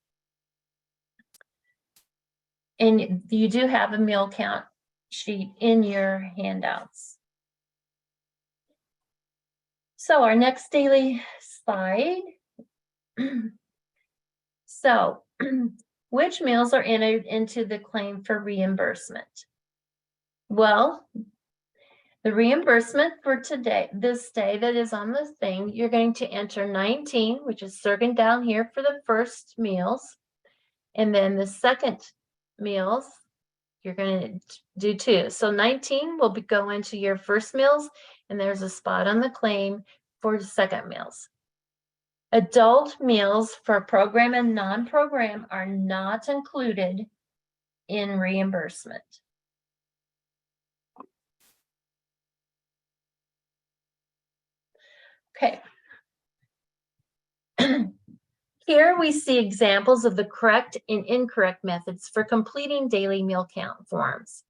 And you do have a meal count sheet in your handouts. So our next daily slide. So which meals are entered into the claim for reimbursement? Well, the reimbursement for today, this day that is on the thing, you're going to enter 19, which is circled down here for the first meals. And then the second meals, you're going to do 2. So 19 will go into your first meals, and there's a spot on the claim for the second meals. Adult meals for program and non-program are not included in reimbursement. Okay. Here we see examples of the correct and incorrect methods for completing daily meal count forms.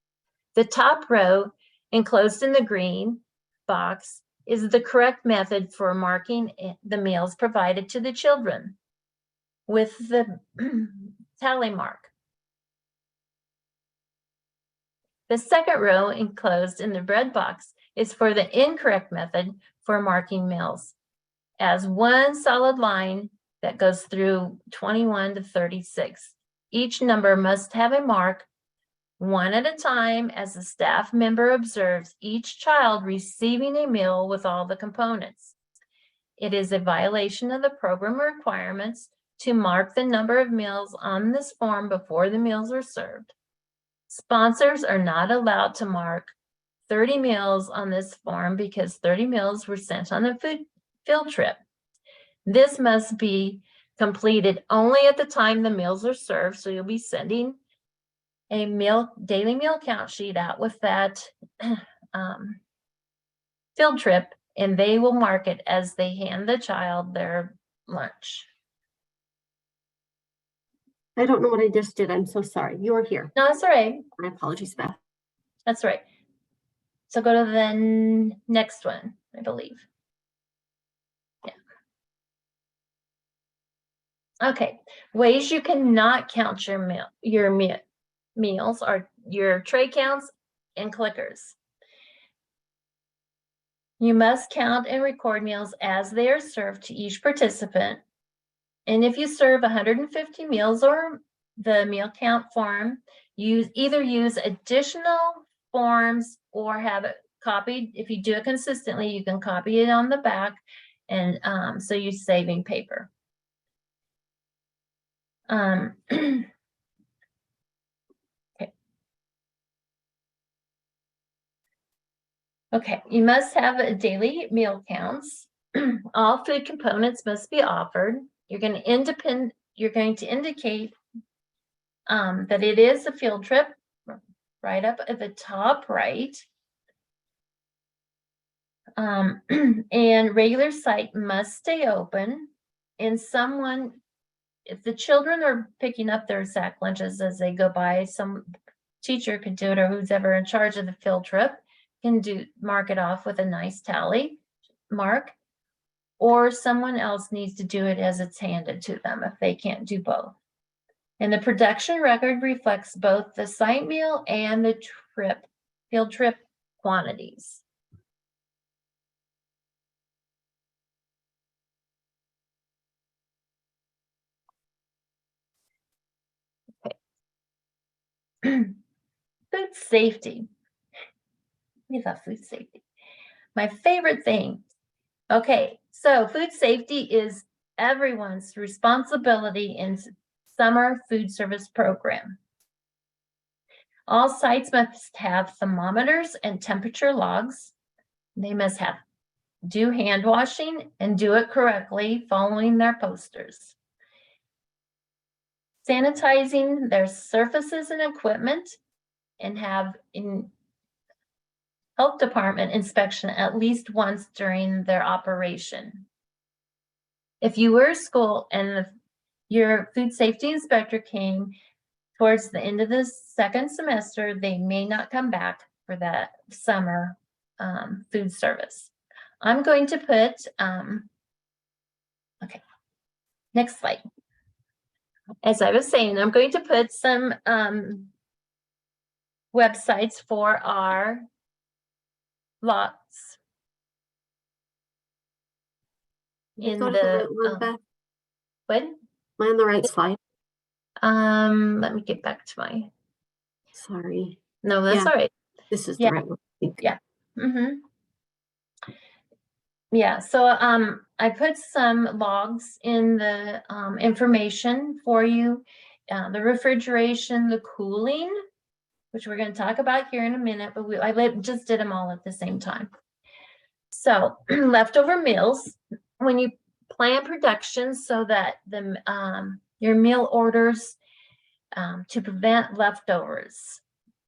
The top row, enclosed in the green box, is the correct method for marking the meals provided to the children with the tally mark. The second row, enclosed in the red box, is for the incorrect method for marking meals, as one solid line that goes through 21 to 36. Each number must have a mark, one at a time, as the staff member observes each child receiving a meal with all the components. It is a violation of the program requirements to mark the number of meals on this form before the meals are served. Sponsors are not allowed to mark 30 meals on this form because 30 meals were sent on the field trip. This must be completed only at the time the meals are served. So you'll be sending a daily meal count sheet out with that field trip, and they will mark it as they hand the child their lunch. I don't know what I just did. I'm so sorry. You're here. No, that's all right. My apologies, Beth. That's right. So go to the next one, I believe. Yeah. Okay. Ways you cannot count your meals are your tray counts and clickers. You must count and record meals as they are served to each participant. And if you serve 150 meals or the meal count form, you either use additional forms or have it copied. If you do it consistently, you can copy it on the back, and so you're saving paper. Okay. Okay, you must have a daily meal counts. All food components must be offered. You're going to indicate that it is a field trip right up at the top right. And regular site must stay open. And if the children are picking up their sack lunches as they go by, some teacher could do it, or who's ever in charge of the field trip can mark it off with a nice tally mark, or someone else needs to do it as it's handed to them if they can't do both. And the production record reflects both the site meal and the field trip quantities. Okay. Food safety. We love food safety. My favorite thing. Okay, so food safety is everyone's responsibility in summer food service program. All sites must have thermometers and temperature logs. They must do hand washing and do it correctly, following their posters. Sanitizing their surfaces and equipment, and health department inspection at least once during their operation. If you were a school and your food safety inspector came towards the end of the second semester, they may not come back for that summer food service. I'm going to put, okay, next slide. As I was saying, I'm going to put some websites for our lots in Go to the right the, one, Beth. what? Am I on the right slide? Let me get back to my, Sorry. no, that's Yeah. all right. This is Yeah. the right one. I think. Yeah. Yeah, so I put some logs in the information for you. The refrigeration, the cooling, which we're going to talk about here in a minute, but I just did them all at the same time. So leftover meals, when you plan production so that the your meal orders to prevent leftovers,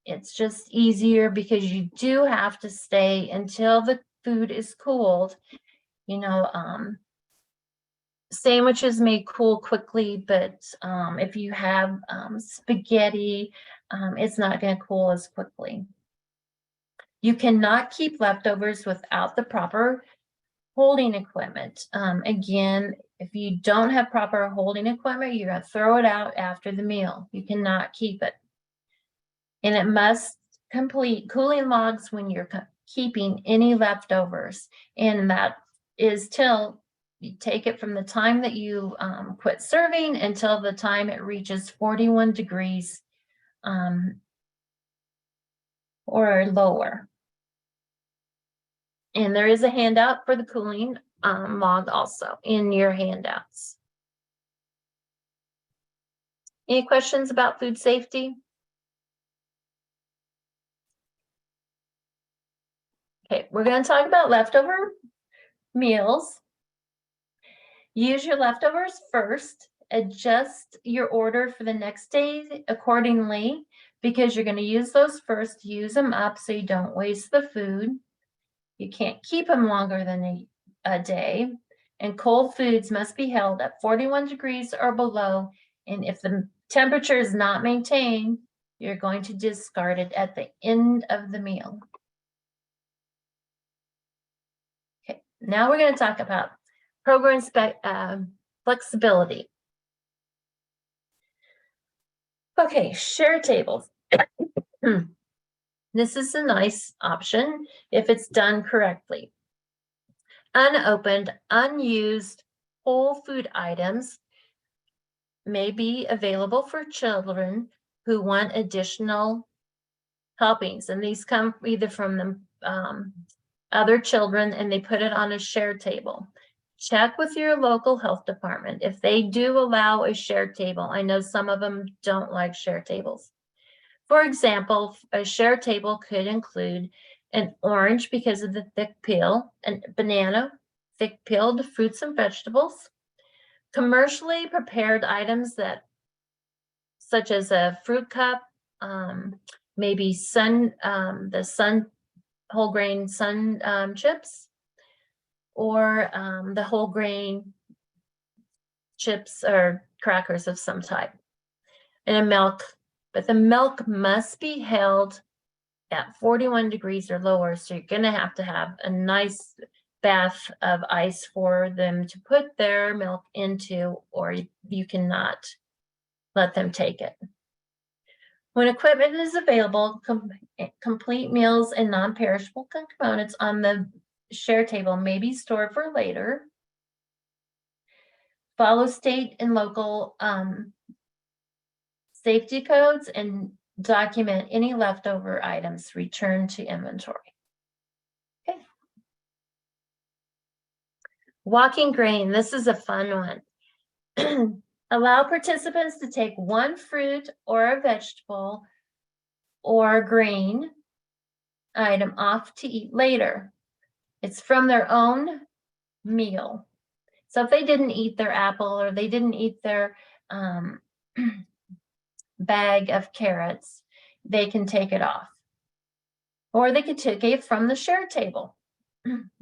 it's just easier because you do have to stay until the food is cooled. You know, sandwiches may cool quickly, but if you have spaghetti, it's not going to cool as quickly. You cannot keep leftovers without the proper holding equipment. Again, if you don't have proper holding equipment, you're going to throw it out after the meal. You cannot keep it. And it must complete cooling logs when you're keeping any leftovers. And that is till you take it from the time that you quit serving until the time it reaches 41 degrees or lower. And there is a handout for the cooling log also in your handouts. Any questions about food safety? Okay, we're going to talk about leftover meals. Use your leftovers first. Adjust your order for the next day accordingly because you're going to use those first. Use them up so you don't waste the food. You can't keep them longer than a day. And cold foods must be held at 41 degrees or below. And if the temperature is not maintained, you're going to discard it at the end of the meal. Okay, now we're going to talk about program flexibility. Okay, share tables. This is a nice option if it's done correctly. Unopened, unused whole food items may be available for children who want additional helpings. And these come either from the other children and they put it on a share table. Check with your local health department if they do allow a share table. I know some of them don't like share tables. For example, a share table could include an orange because of the thick peel, a banana, thick peeled fruits and vegetables, commercially prepared items that, such as a fruit cup, maybe the whole grain sun chips, or the whole grain chips or crackers of some type, and a milk. But the milk must be held at 41 degrees or lower. So you're going to have a nice bath of ice for them to put their milk into, or you cannot let them take it. When equipment is available, complete meals and non-perishable components on the share table may be stored for later. Follow state and local safety codes and document any leftover items returned to inventory. Okay. Walking grain, this is a fun one. Allow participants to take one fruit or a vegetable or grain item off to eat later. It's from their own meal. So if they didn't eat their apple or they didn't eat their bag of carrots, they can take it off. Or they could take it from the share table,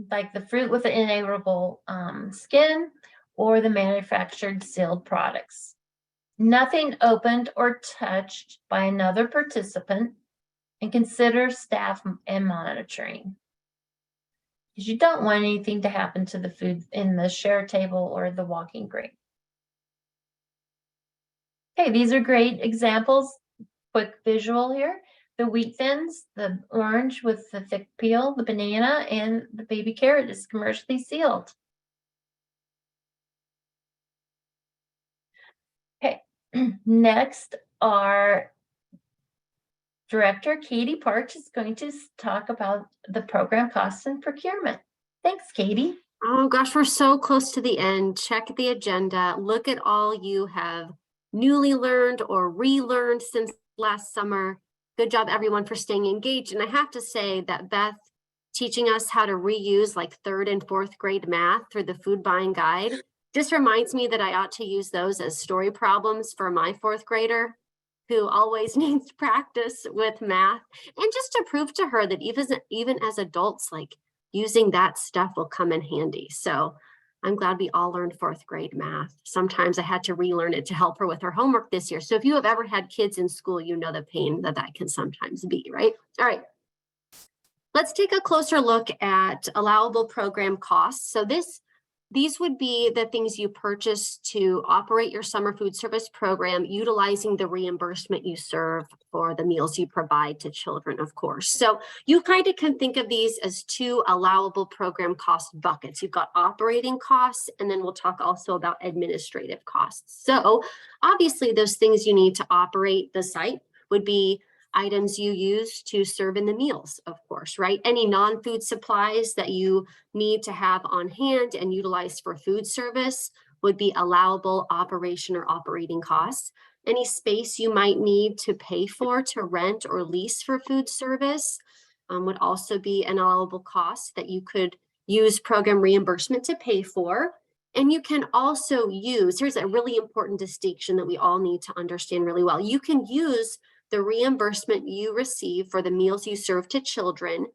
like the fruit with the inedible skin or the manufactured sealed products. Nothing opened or touched by another participant, and consider staff and monitoring. Because you don't want anything to happen to the food in the share table or the walking break. Okay, these are great examples. Quick visual here. The wheat thins, the orange with the thick peel, the banana, and the baby carrot is commercially sealed. Okay, next our Director Katie Parch is going to talk about the program costs and procurement. Thanks, Katie. Oh gosh, we're so close to the end. Check the agenda. Look at all you have newly learned or relearned since last summer. Good job, everyone, for staying engaged. And I have to say that Beth teaching us how to reuse like 3rd and 4th grade math through the food buying guide just reminds me that I ought to use those as story problems for my 4th grader who always needs practice with math, and just to prove to her that even as adults, like using that stuff will come in handy. So I'm glad we all learned 4th grade math. Sometimes I had to relearn it to help her with her homework this year. So if you have ever had kids in school, you know the pain that that can sometimes be, right? All right. Let's take a closer look at allowable program costs. So these would be the things you purchase to operate your summer food service program, utilizing the reimbursement you serve for the meals you provide to children, of course. So you kind of can think of these as 2 allowable program cost buckets. You've got operating costs, and then we'll talk also about administrative costs. So obviously those things you need to operate the site would be items you use to serve in the meals, of course, right? Any non-food supplies that you need to have on hand and utilize for food service would be allowable operation or operating costs. Any space you might need to pay for to rent or lease for food service would also be an allowable cost that you could use program reimbursement to pay for. And you can also use, here's a really important distinction that we all need to understand really well. You can use the reimbursement you receive for the meals you serve to children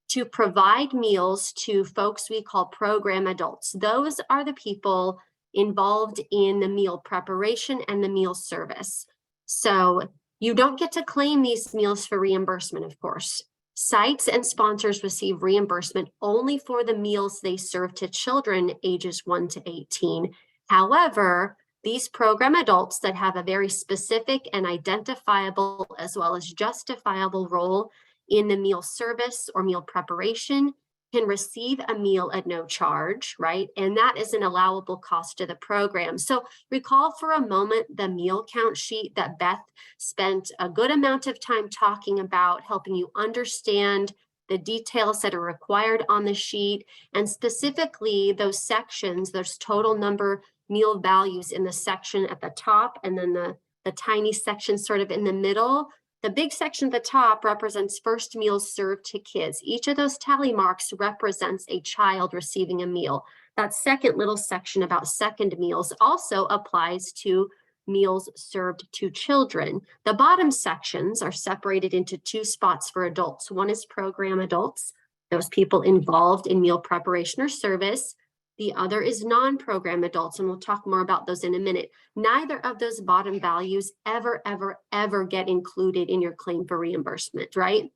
to provide meals to folks we call program adults. Those are the people involved in the meal preparation and the meal service. So you don't get to claim these meals for reimbursement, of course. Sites and sponsors receive reimbursement only for the meals they serve to children ages 1 to 18. However, these program adults that have a very specific and identifiable as well as justifiable role in the meal service or meal preparation can receive a meal at no charge, right? And that is an allowable cost to the program. So recall for a moment the meal count sheet that Beth spent a good amount of time talking about, helping you understand the details that are required on the sheet, and specifically those sections, those total number meal values in the section at the top, and then the tiny section sort of in the middle. The big section at the top represents first meals served to kids. Each of those tally marks represents a child receiving a meal. That second little section about second meals also applies to meals served to children. The bottom sections are separated into 2 spots for adults. One is program adults, those people involved in meal preparation or service. The other is non-program adults, and we'll talk more about those in a minute. Neither of those bottom values ever get included in your claim for reimbursement, right?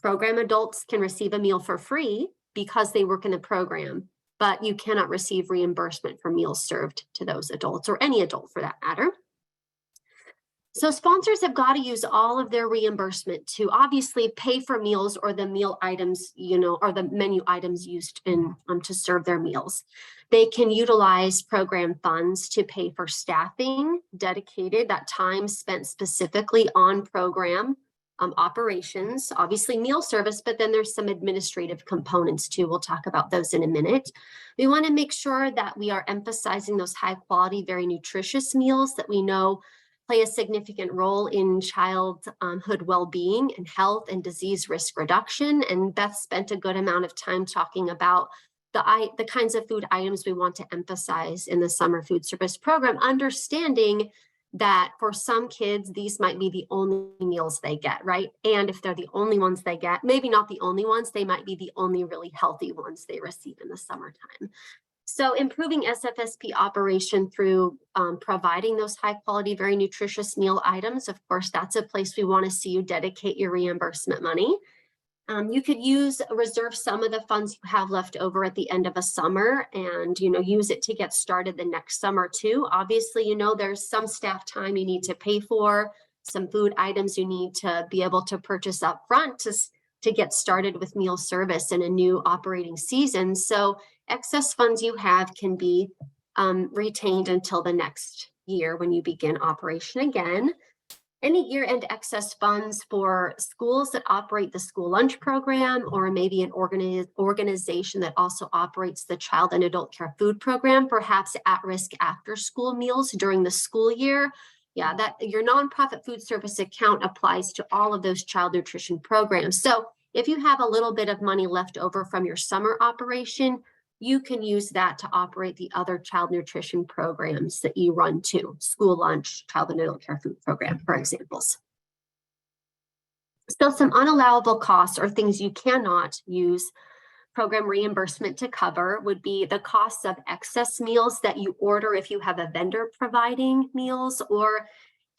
Program adults can receive a meal for free because they work in the program, but you cannot receive reimbursement for meals served to those adults, or any adult for that matter. So sponsors have got to use all of their reimbursement to obviously pay for meals or the meal items, or the menu items used in to serve their meals. They can utilize program funds to pay for staffing dedicated, that time spent specifically on program operations, obviously meal service, but then there's some administrative components too. We'll talk about those in a minute. We want to make sure that we are emphasizing those high quality, very nutritious meals that we know play a significant role in childhood well-being and health and disease risk reduction. And Beth spent a good amount of time talking about the kinds of food items we want to emphasize in the summer food service program, understanding that for some kids, these might be the only meals they get, right? And if they're the only ones they get, maybe not the only ones, they might be the only really healthy ones they receive in the summertime. So improving SFSP operation through providing those high quality, very nutritious meal items. Of course, that's a place we want to see you dedicate your reimbursement money. You could reserve some of the funds you have left over at the end of a summer and, use it to get started the next summer too. Obviously, there's some staff time you need to pay for, some food items you need to be able to purchase up front to get started with meal service in a new operating season. So excess funds you have can be retained until the next year when you begin operation again. Any year-end excess funds for schools that operate the school lunch program, or maybe an organization that also operates the child and adult care food program, perhaps at-risk after-school meals during the school year. Yeah, that your nonprofit food service account applies to all of those child nutrition programs. So if you have a little bit of money left over from your summer operation, you can use that to operate the other child nutrition programs that you run too, school lunch, child and adult care food program, for examples. Still, some unallowable costs or things you cannot use program reimbursement to cover would be the costs of excess meals that you order if you have a vendor providing meals, or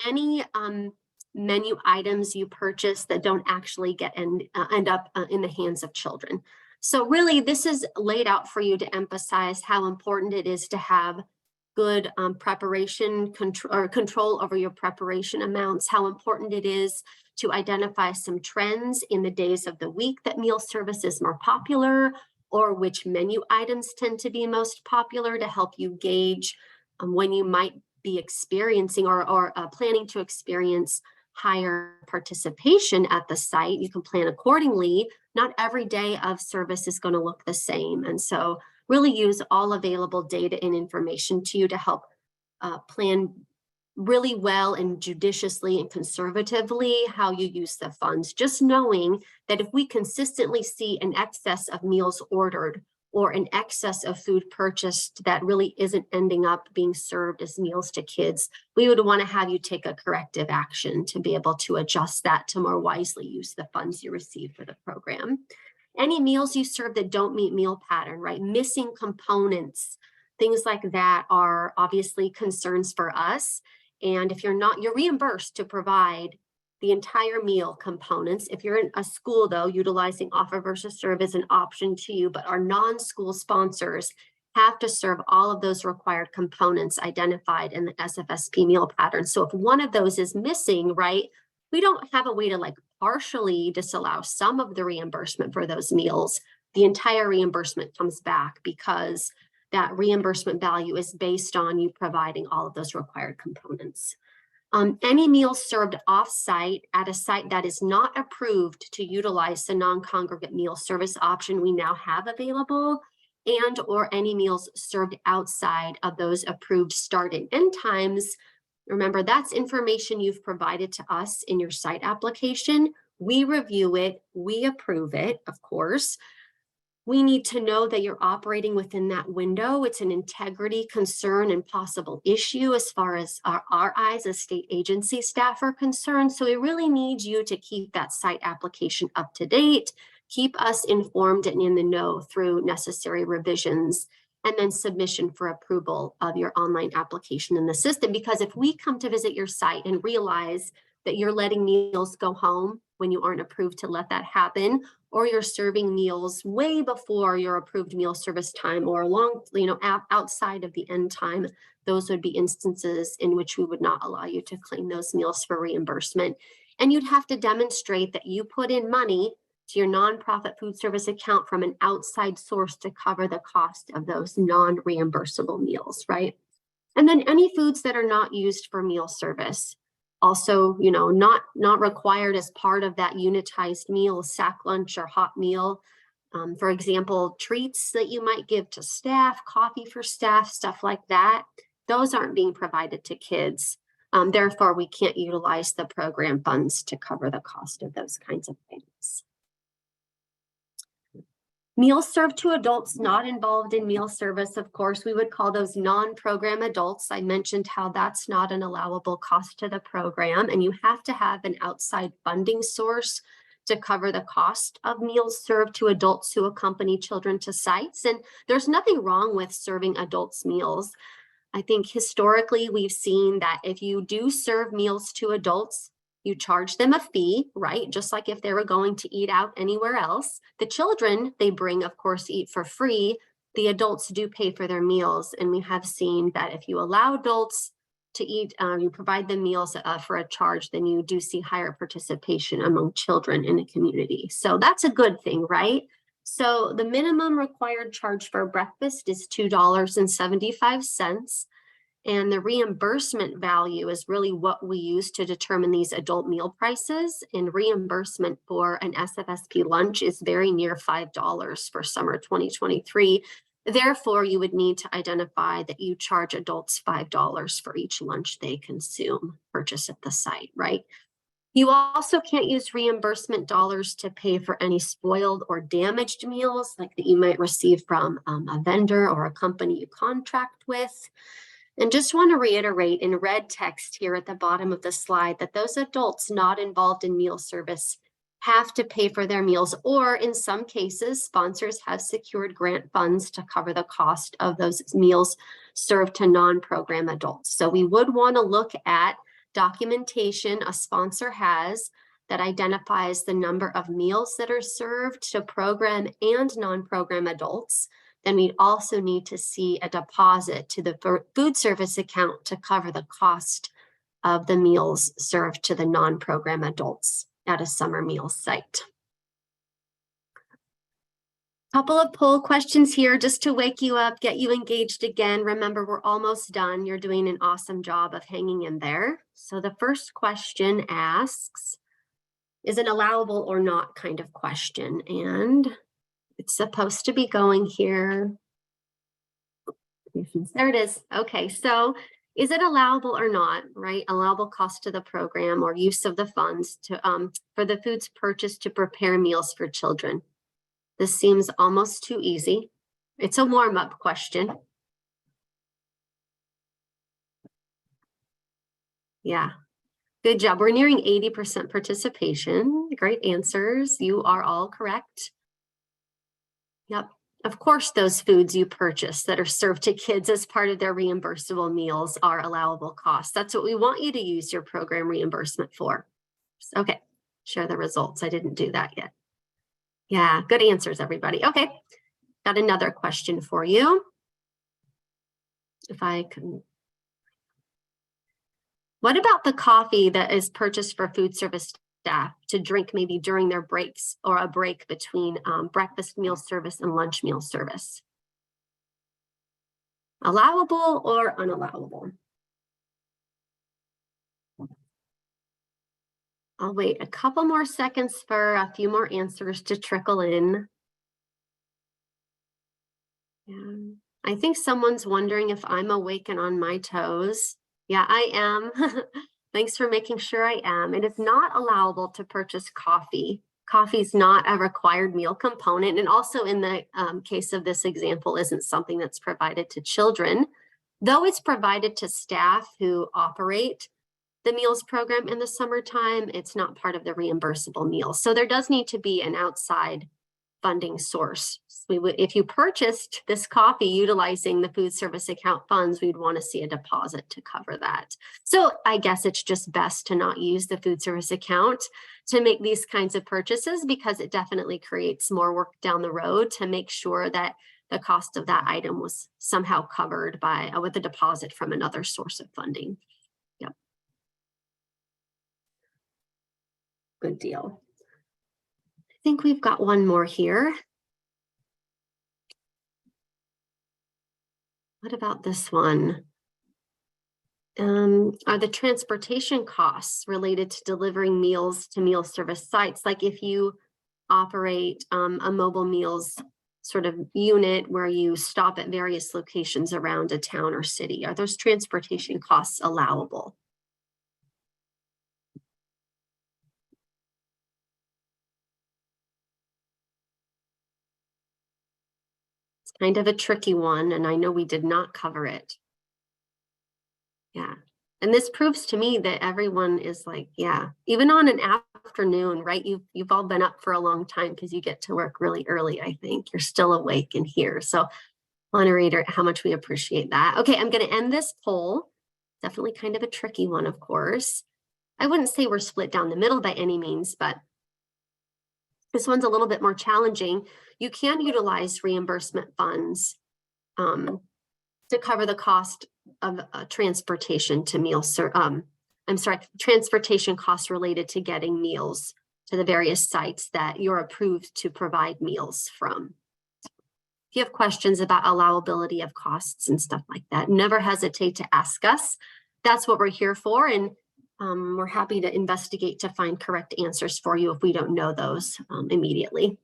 any menu items you purchase that don't actually end up in the hands of children. So really, this is laid out for you to emphasize how important it is to have good preparation control over your preparation amounts, how important it is to identify some trends in the days of the week that meal service is more popular, or which menu items tend to be most popular, to help you gauge when you might be experiencing or planning to experience higher participation at the site. You can plan accordingly. Not every day of service is going to look the same. And so really use all available data and information to you to help plan really well and judiciously and conservatively how you use the funds. Just knowing that if we consistently see an excess of meals ordered or an excess of food purchased that really isn't ending up being served as meals to kids, we would want to have you take a corrective action to be able to adjust that to more wisely use the funds you receive for the program. Any meals you serve that don't meet meal pattern, right? Missing components, things like that are obviously concerns for us. And if you're not, you're reimbursed to provide the entire meal components. If you're in a school, though, utilizing offer versus serve is an option to you, but our non-school sponsors have to serve all of those required components identified in the SFSP meal pattern. So if one of those is missing, right, we don't have a way to partially disallow some of the reimbursement for those meals. The entire reimbursement comes back because that reimbursement value is based on you providing all of those required components. Any meals served off-site at a site that is not approved to utilize the non-congregate meal service option we now have available, and or any meals served outside of those approved start and end times. Remember, that's information you've provided to us in your site application. We review it, we approve it, of course. We need to know that you're operating within that window. It's an integrity concern and possible issue as far as our eyes as state agency staff are concerned. So we really need you to keep that site application up to date, keep us informed and in the know through necessary revisions, and then submission for approval of your online application in the system. Because if we come to visit your site and realize that you're letting meals go home when you aren't approved to let that happen, or you're serving meals way before your approved meal service time or outside of the end time, those would be instances in which we would not allow you to claim those meals for reimbursement. And you'd have to demonstrate that you put in money to your nonprofit food service account from an outside source to cover the cost of those non-reimbursable meals, right? And then any foods that are not used for meal service. Also, not required as part of that unitized meal, sack lunch or hot meal. For example, treats that you might give to staff, coffee for staff, stuff like that. Those aren't being provided to kids. Therefore, we can't utilize the program funds to cover the cost of those kinds of things. Meals served to adults not involved in meal service, of course, we would call those non-program adults. I mentioned how that's not an allowable cost to the program, and you have to have an outside funding source to cover the cost of meals served to adults who accompany children to sites. And there's nothing wrong with serving adults meals. I think historically we've seen that if you do serve meals to adults, you charge them a fee, right? Just like if they were going to eat out anywhere else. The children they bring, of course, eat for free. The adults do pay for their meals. And we have seen that if you allow adults to eat, you provide them meals for a charge, then you do see higher participation among children in the community. So that's a good thing, right? So the minimum required charge for breakfast is $2.75. And the reimbursement value is really what we use to determine these adult meal prices. And reimbursement for an SFSP lunch is very near $5 for summer 2023. Therefore, you would need to identify that you charge adults $5 for each lunch they consume, purchase at the site, right? You also can't use reimbursement dollars to pay for any spoiled or damaged meals like that you might receive from a vendor or a company you contract with. And just want to reiterate in red text here at the bottom of the slide that those adults not involved in meal service have to pay for their meals, or in some cases, sponsors have secured grant funds to cover the cost of those meals served to non-program adults. So we would want to look at documentation a sponsor has that identifies the number of meals that are served to program and non-program adults. Then we also need to see a deposit to the food service account to cover the cost of the meals served to the non-program adults at a summer meal site. Couple of poll questions here just to wake you up, get you engaged again. Remember, we're almost done. You're doing an awesome job of hanging in there. So the first question asks, is it allowable or not kind of question? And it's supposed to be going here. There it is. Okay, so is it allowable or not, right? Allowable cost to the program or use of the funds to for the foods purchased to prepare meals for children. This seems almost too easy. It's a warm-up question. Yeah, good job. We're nearing 80% participation. Great answers. You are all correct. Yep. Of course, those foods you purchase that are served to kids as part of their reimbursable meals are allowable costs. That's what we want you to use your program reimbursement for. Okay, share the results. I didn't do that yet. Yeah, good answers, everybody. Okay, got another question for you. If I can. What about the coffee that is purchased for food service staff to drink maybe during their breaks or a break between breakfast meal service and lunch meal service? Allowable or unallowable? I'll wait a couple more seconds for a few more answers to trickle in. Yeah. I think someone's wondering if I'm awake and on my toes. Yeah, I am. Thanks for making sure I am. It is not allowable to purchase coffee. Coffee is not a required meal component, and also in the case of this example isn't something that's provided to children, though it's provided to staff who operate the meals program in the summertime. It's not part of the reimbursable meals. So there does need to be an outside funding source. We would, if you purchased this coffee utilizing the food service account funds, we'd want to see a deposit to cover that. So I guess it's just best to not use the food service account to make these kinds of purchases, because it definitely creates more work down the road to make sure that the cost of that item was somehow covered by with a deposit from another source of funding. Yep. Good deal. I think we've got one more here. What about this one? Are the transportation costs related to delivering meals to meal service sites? Like if you operate a mobile meals sort of unit where you stop at various locations around a town or city, are those transportation costs allowable? Kind of a tricky one, and I know we did not cover it. Yeah. And this proves to me that everyone is like, yeah, even on an afternoon, right? You've all been up for a long time because you get to work really early, I think. You're still awake and here. So I want to reiterate how much we appreciate that. Okay, I'm going to end this poll. Definitely kind of a tricky one, of course. I wouldn't say we're split down the middle by any means, but this one's a little bit more challenging. You can utilize reimbursement funds to cover the cost of transportation to meals. Transportation costs related to getting meals to the various sites that you're approved to provide meals from. If you have questions about allowability of costs and stuff like that, never hesitate to ask us. That's what we're here for. And we're happy to investigate to find correct answers for you if we don't know those immediately.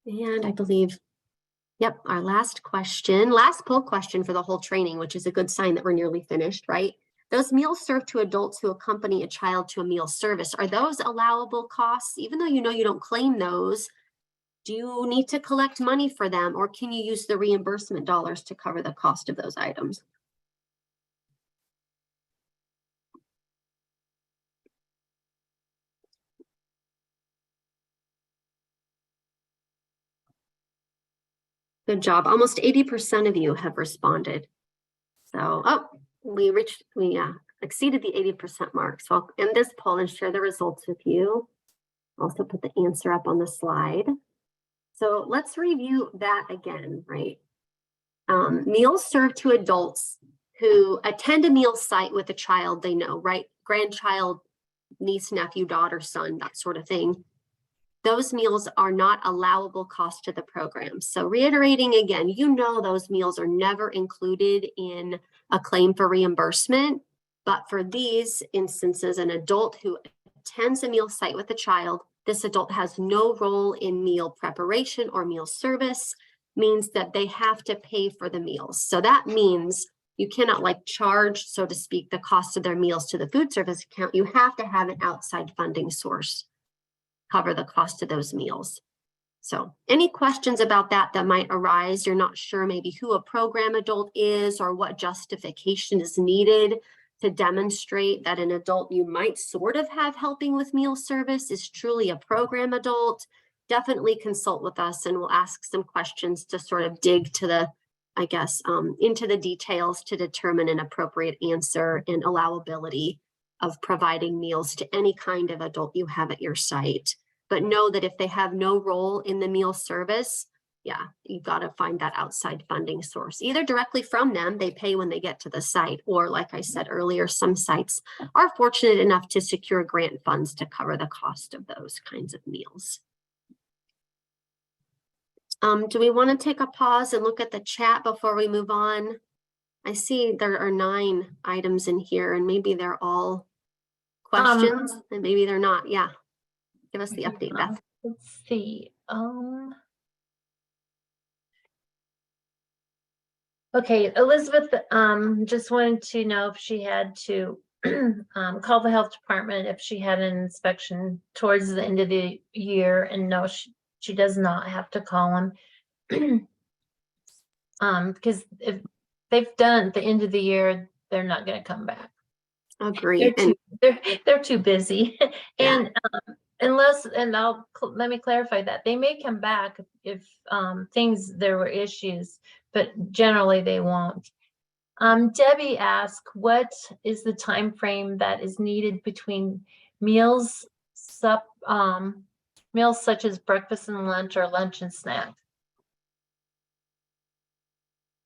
And I believe, yep, our last poll question for the whole training, which is a good sign that we're nearly finished, right? Those meals served to adults who accompany a child to a meal service, are those allowable costs? Even though you know you don't claim those, do you need to collect money for them, or can you use the reimbursement dollars to cover the cost of those items? Good job. Almost 80% of you have responded. So, we exceeded the 80% mark. So I'll end this poll and share the results with you. Also put the answer up on the slide. So let's review that again, right? Meals served to adults who attend a meal site with a child they know, right? Grandchild, niece, nephew, daughter, son, that sort of thing. Those meals are not allowable cost to the program. So reiterating again, you know those meals are never included in a claim for reimbursement. But for these instances, an adult who attends a meal site with a child, this adult has no role in meal preparation or meal service, means that they have to pay for the meals. So that means you cannot charge, so to speak, the cost of their meals to the food service account. You have to have an outside funding source cover the cost of those meals. So any questions about that might arise? You're not sure maybe who a program adult is or what justification is needed to demonstrate that an adult you might sort of have helping with meal service is truly a program adult. Definitely consult with us and we'll ask some questions to sort of dig to the, into the details to determine an appropriate answer and allowability of providing meals to any kind of adult you have at your site. But know that if they have no role in the meal service, you've got to find that outside funding source, either directly from them, they pay when they get to the site, or like I said earlier, some sites are fortunate enough to secure grant funds to cover the cost of those kinds of meals. Do we want to take a pause and look at the chat before we move on? I see there are 9 items in here and maybe they're all questions and maybe they're not. Yeah. Give us the update, Beth. Let's see. Okay, Elizabeth just wanted to know if she had to call the health department if she had an inspection towards the end of the year, and no, she does not have to call them. Because if they've done at the end of the year, they're not going to come back. Agreed. They're too busy. And let me clarify that they may come back if there were issues, but generally they won't. Debbie asked, what is the time frame that is needed between meals such as breakfast and lunch or lunch and snack?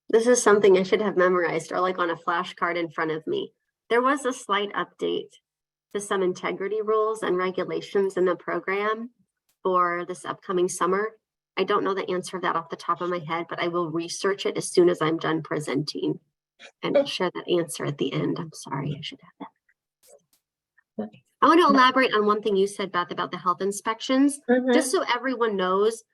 This is something I should have memorized or on a flashcard in front of me. There was a slight update to some integrity rules and regulations in the program for this upcoming summer. I don't know the answer of that off the top of my head, but I will research it as soon as I'm done presenting and I'll share that answer at the end. I'm sorry, I should have that. I want to elaborate on one thing you said, Beth, about the health inspections. Just so everyone knows,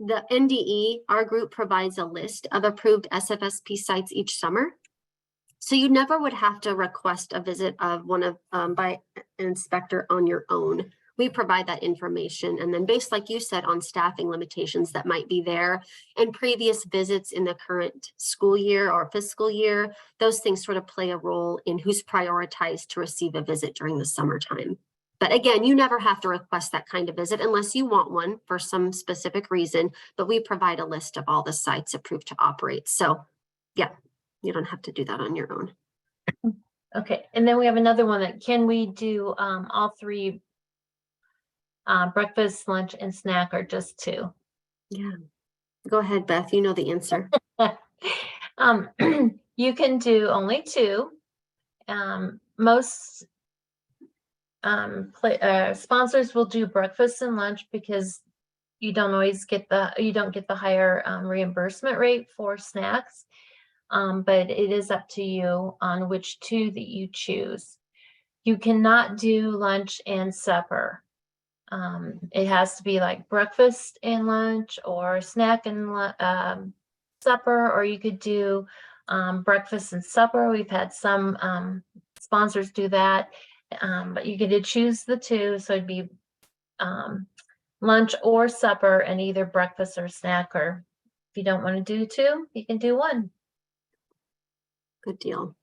the NDE, our group, provides a list of approved SFSP sites each summer. So you never would have to request a visit of one of by an inspector on your own. we provide that information. And then based, like you said, on staffing limitations that might be there and previous visits in the current school year or fiscal year, those things sort of play a role in who's prioritized to receive a visit during the summertime. But again, you never have to request that kind of visit unless you want one for some specific reason, but we provide a list of all the sites approved to operate. So yeah, you don't have to do that on your own. Okay, and then we have another one that can we do all three breakfast, lunch, and snack, or just two? Yeah. Go ahead, Beth. You know the answer. You can do only two. Most sponsors will do breakfast and lunch because you don't always get the higher reimbursement rate for snacks. But it is up to you on which two that you choose. You cannot do lunch and supper. It has to be like breakfast and lunch, or snack and supper, or you could do breakfast and supper. We've had some sponsors do that, but you get to choose the two. So it'd be lunch or supper, and either breakfast or snack, or if you don't want to do two, you can do one. Good deal.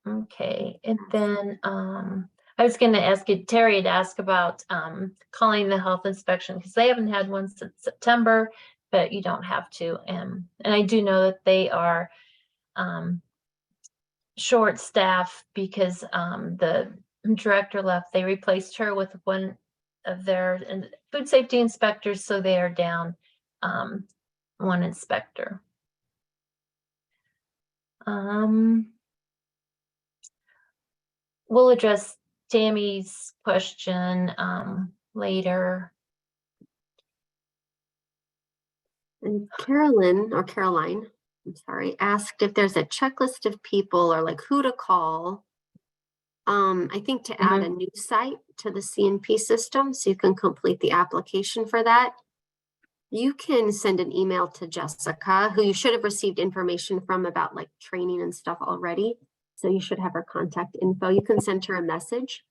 Okay, and then I was going to ask you, Terry had asked about calling the health inspection because they haven't had one since September, but you don't have to. And I do know that they are short staffed because the director left. They replaced her with one of their food safety inspectors, so they are down one inspector. We'll address Tammy's question later. And Caroline, I'm sorry, asked if there's a checklist of people or like who to call. I think to add a new site to the CNP system so you can complete the application for that. You can send an email to Jessica, who you should have received information from about like training and stuff already. So you should have her contact info. You can send her a message,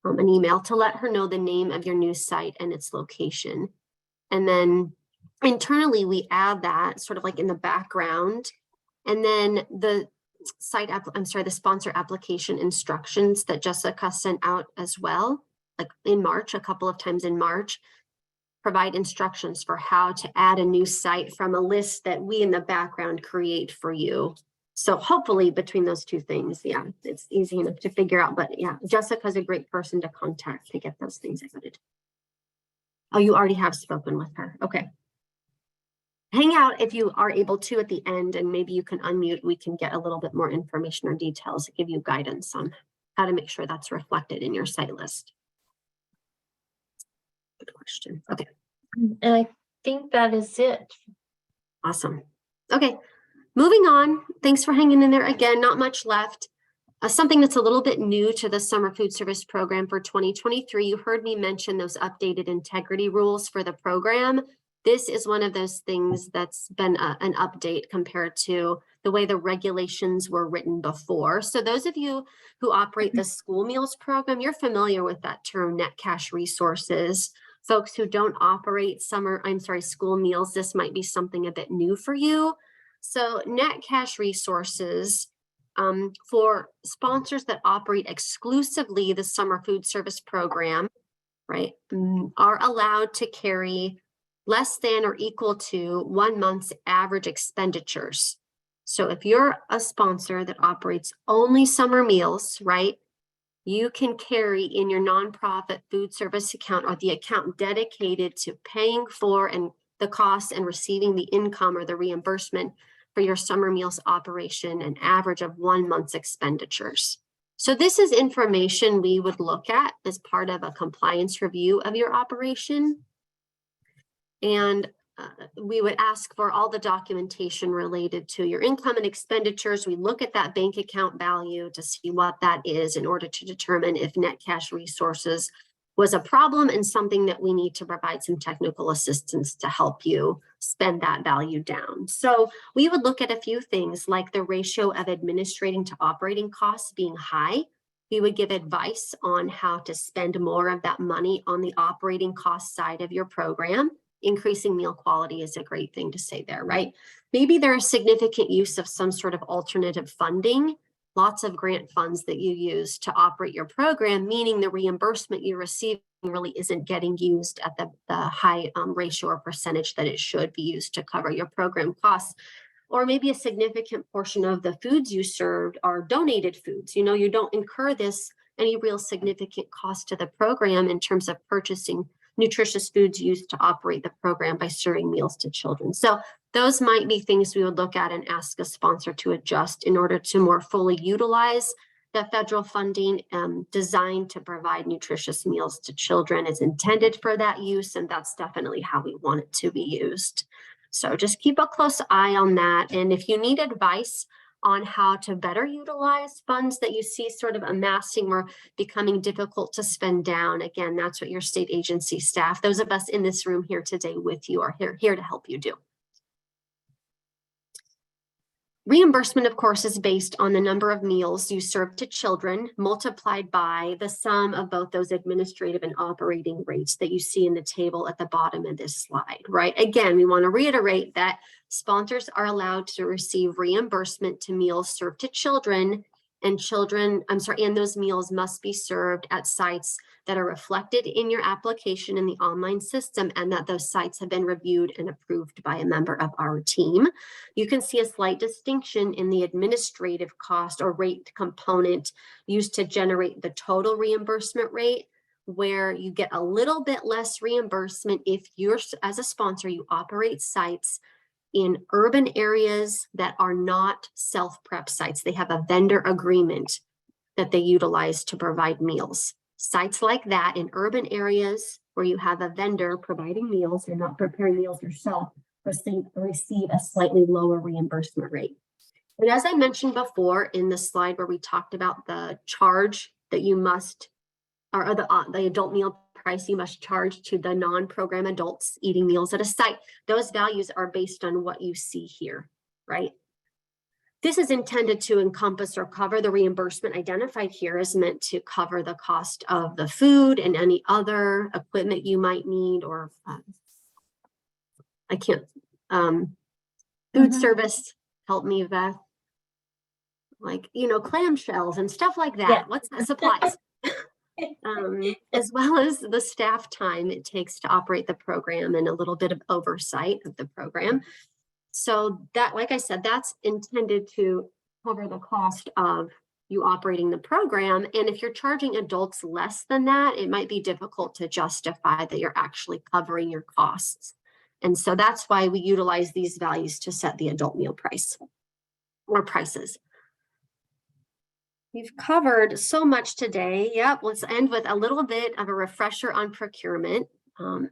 an email to let her know the name of your new site and its location. And then internally we add that sort of like in the background. And then the the sponsor application instructions that Jessica sent out as well, like in March, a couple of times in March, provide instructions for how to add a new site from a list that we in the background create for you. So hopefully between those two things, yeah, it's easy enough to figure out. But yeah, Jessica's a great person to contact to get those things added. Oh, you already have spoken with her. Okay. Hang out if you are able to at the end, and maybe you can unmute. We can get a little bit more information or details to give you guidance on how to make sure that's reflected in your site list. Good question. Okay. And I think that is it. Awesome. Okay. Moving on. Thanks for hanging in there again. Not much left. Something that's a little bit new to the summer food service program for 2023. You heard me mention those updated integrity rules for the program. This is one of those things that's been an update compared to the way the regulations were written before. So those of you who operate the school meals program, you're familiar with that term, net cash resources. Folks who don't operate school meals, this might be something a bit new for you. So net cash resources for sponsors that operate exclusively the summer food service program, right, are allowed to carry less than or equal to 1 month's average expenditures. So if you're a sponsor that operates only summer meals, right, you can carry in your nonprofit food service account or the account dedicated to paying for and the costs and receiving the income or the reimbursement for your summer meals operation, an average of 1 month's expenditures. So this is information we would look at as part of a compliance review of your operation. And we would ask for all the documentation related to your income and expenditures. We look at that bank account value to see what that is in order to determine if net cash resources was a problem and something that we need to provide some technical assistance to help you spend that value down. So we would look at a few things like the ratio of administrating to operating costs being high. We would give advice on how to spend more of that money on the operating cost side of your program. Increasing meal quality is a great thing to say there, right? Maybe there's significant use of some sort of alternative funding, lots of grant funds that you use to operate your program, meaning the reimbursement you receive really isn't getting used at the high ratio or percentage that it should be used to cover your program costs. Or maybe a significant portion of the foods you served are donated foods. You know, you don't incur any real significant cost to the program in terms of purchasing nutritious foods used to operate the program by serving meals to children. So those might be things we would look at and ask a sponsor to adjust in order to more fully utilize the federal funding designed to provide nutritious meals to children is intended for that use, and that's definitely how we want it to be used. So just keep a close eye on that. And if you need advice on how to better utilize funds that you see sort of amassing or becoming difficult to spend down, again, that's what your state agency staff, those of us in this room here today with you, are here to help you do. Reimbursement, of course, is based on the number of meals you serve to children multiplied by the sum of both those administrative and operating rates that you see in the table at the bottom of this slide, right? Again, we want to reiterate that sponsors are allowed to receive reimbursement to meals served to children, and those meals must be served at sites that are reflected in your application in the online system, and that those sites have been reviewed and approved by a member of our team. You can see a slight distinction in the administrative cost or rate component used to generate the total reimbursement rate, where you get a little bit less reimbursement if you're, as a sponsor, you operate sites in urban areas that are not self-prep sites. They have a vendor agreement that they utilize to provide meals. Sites like that in urban areas where you have a vendor providing meals, you're not preparing meals yourself, receive a slightly lower reimbursement rate. And as I mentioned before in the slide where we talked about the charge that you must, or the adult meal price you must charge to the non-program adults eating meals at a site, those values are based on what you see here, right? This is intended to encompass or cover the reimbursement identified here is meant to cover the cost of the food and any other equipment you might need, or food service, help me, Beth, like, clamshells and stuff like that. Yeah. What's that? Supplies. As well as the staff time it takes to operate the program and a little bit of oversight of the program. So that, like I said, that's intended to cover the cost of you operating the program. And if you're charging adults less than that, it might be difficult to justify that you're actually covering your costs. And so that's why we utilize these values to set the adult meal price or prices. We've covered so much today. Yep, let's end with a little bit of a refresher on procurement.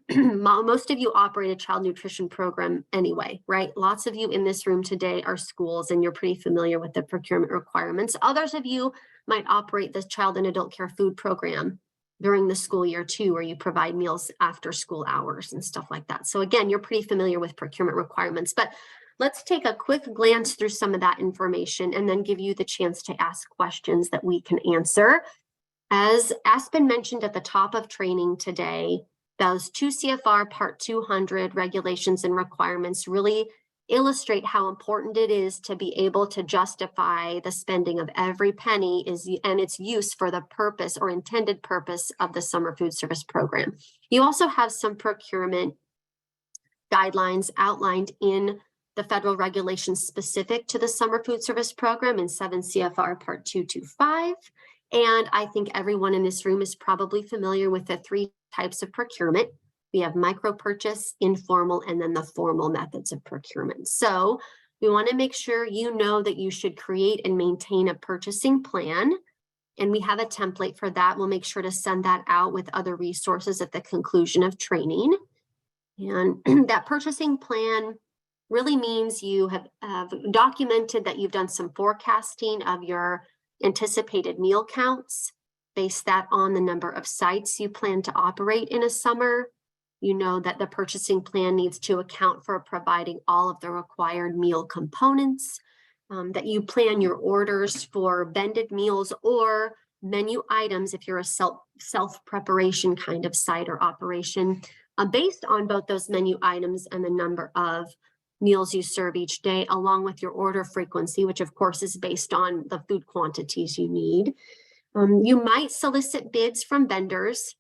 Most of you operate a child nutrition program anyway, right? Lots of you in this room today are schools and you're pretty familiar with the procurement requirements. Others of you might operate the child and adult care food program during the school year too, where you provide meals after school hours and stuff like that. So again, you're pretty familiar with procurement requirements, but let's take a quick glance through some of that information and then give you the chance to ask questions that we can answer. As Aspen mentioned at the top of training today, those 2 CFR Part 200 regulations and requirements really illustrate how important it is to be able to justify the spending of every penny and its use for the purpose or intended purpose of the summer food service program. You also have some procurement guidelines outlined in the federal regulations specific to the summer food service program in 7 CFR Part 225. And I think everyone in this room is probably familiar with the 3 types of procurement. We have micro purchase, informal, and then the formal methods of procurement. So we want to make sure you know that you should create and maintain a purchasing plan. And we have a template for that. We'll make sure to send that out with other resources at the conclusion of training. And that purchasing plan really means you have documented that you've done some forecasting of your anticipated meal counts, base that on the number of sites you plan to operate in a summer. You know that the purchasing plan needs to account for providing all of the required meal components, that you plan your orders for vended meals or menu items if you're a self-preparation kind of site or operation, based on both those menu items and the number of meals you serve each day, along with your order frequency, which of course is based on the food quantities you need. You might solicit bids from vendors,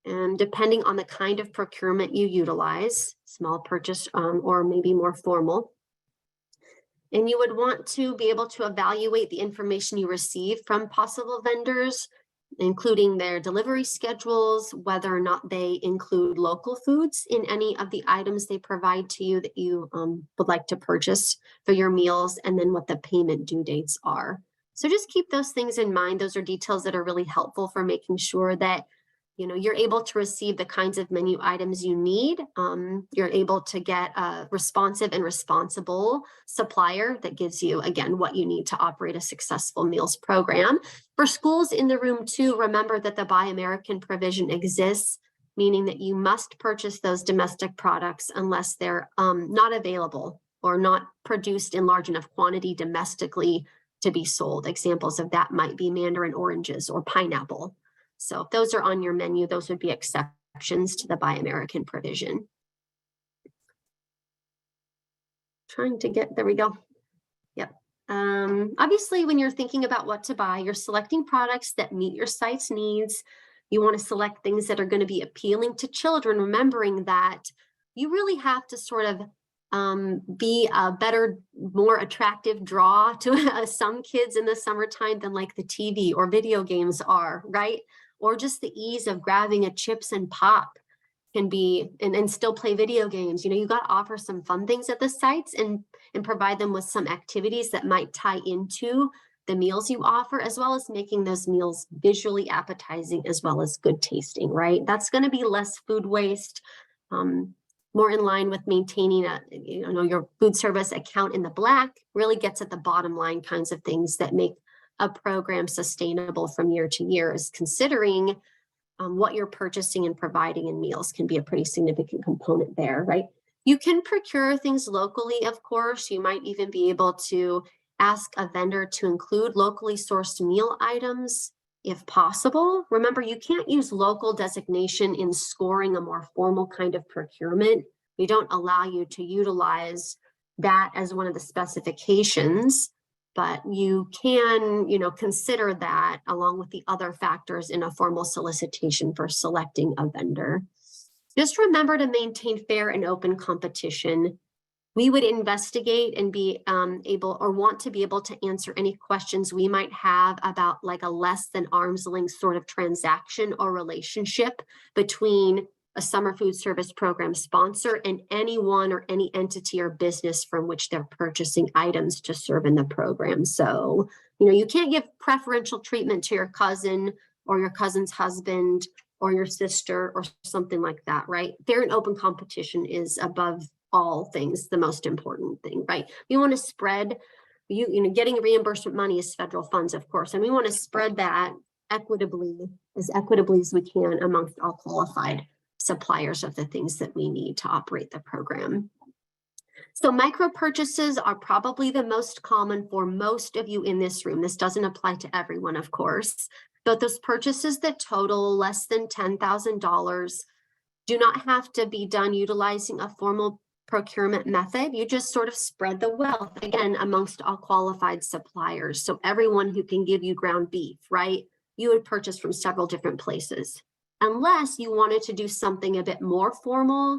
and depending on the kind of procurement you utilize, small purchase or maybe more formal. And you would want to be able to evaluate the information you receive from possible vendors, including their delivery schedules, whether or not they include local foods in any of the items they provide to you that you would like to purchase for your meals, and then what the payment due dates are. So just keep those things in mind. Those are details that are really helpful for making sure that you're able to receive the kinds of menu items you need. You're able to get a responsive and responsible supplier that gives you, again, what you need to operate a successful meals program. For schools in the room too, remember that the Buy American provision exists, meaning that you must purchase those domestic products unless they're not available or not produced in large enough quantity domestically to be sold. Examples of that might be mandarin oranges or pineapple. So if those are on your menu, those would be exceptions to the Buy American provision. There we go. Yep. Obviously, when you're thinking about what to buy, you're selecting products that meet your site's needs. You want to select things that are going to be appealing to children, remembering that you really have to sort of be a better, more attractive draw to some kids in the summertime than like the TV or video games are, right? Or just the ease of grabbing a chips and pop can be, and still play video games. You got to offer some fun things at the sites and provide them with some activities that might tie into the meals you offer, as well as making those meals visually appetizing as well as good tasting, right? That's going to be less food waste, more in line with maintaining your food service account in the black. Really gets at the bottom line kinds of things that make a program sustainable from year to year. Is considering what you're purchasing and providing in meals can be a pretty significant component there, right? You can procure things locally, of course. You might even be able to ask a vendor to include locally sourced meal items if possible. Remember, you can't use local designation in scoring a more formal kind of procurement. We don't allow you to utilize that as one of the specifications, but you can, consider that along with the other factors in a formal solicitation for selecting a vendor. Just remember to maintain fair and open competition. We would investigate and be able or want to be able to answer any questions we might have about like a less than arm's length sort of transaction or relationship between a summer food service program sponsor and anyone or any entity or business from which they're purchasing items to serve in the program. So, you can't give preferential treatment to your cousin or your cousin's husband or your sister or something like that, right? Fair and open competition is above all things the most important thing, right? We want to spread, getting reimbursement money is federal funds, of course, and we want to spread that equitably as we can amongst all qualified suppliers of the things that we need to operate the program. So micro purchases are probably the most common for most of you in this room. This doesn't apply to everyone, of course, but those purchases that total less than $10,000 do not have to be done utilizing a formal procurement method. You just sort of spread the wealth, again, amongst all qualified suppliers. So everyone who can give you ground beef, right? You would purchase from several different places, unless you wanted to do something a bit more formal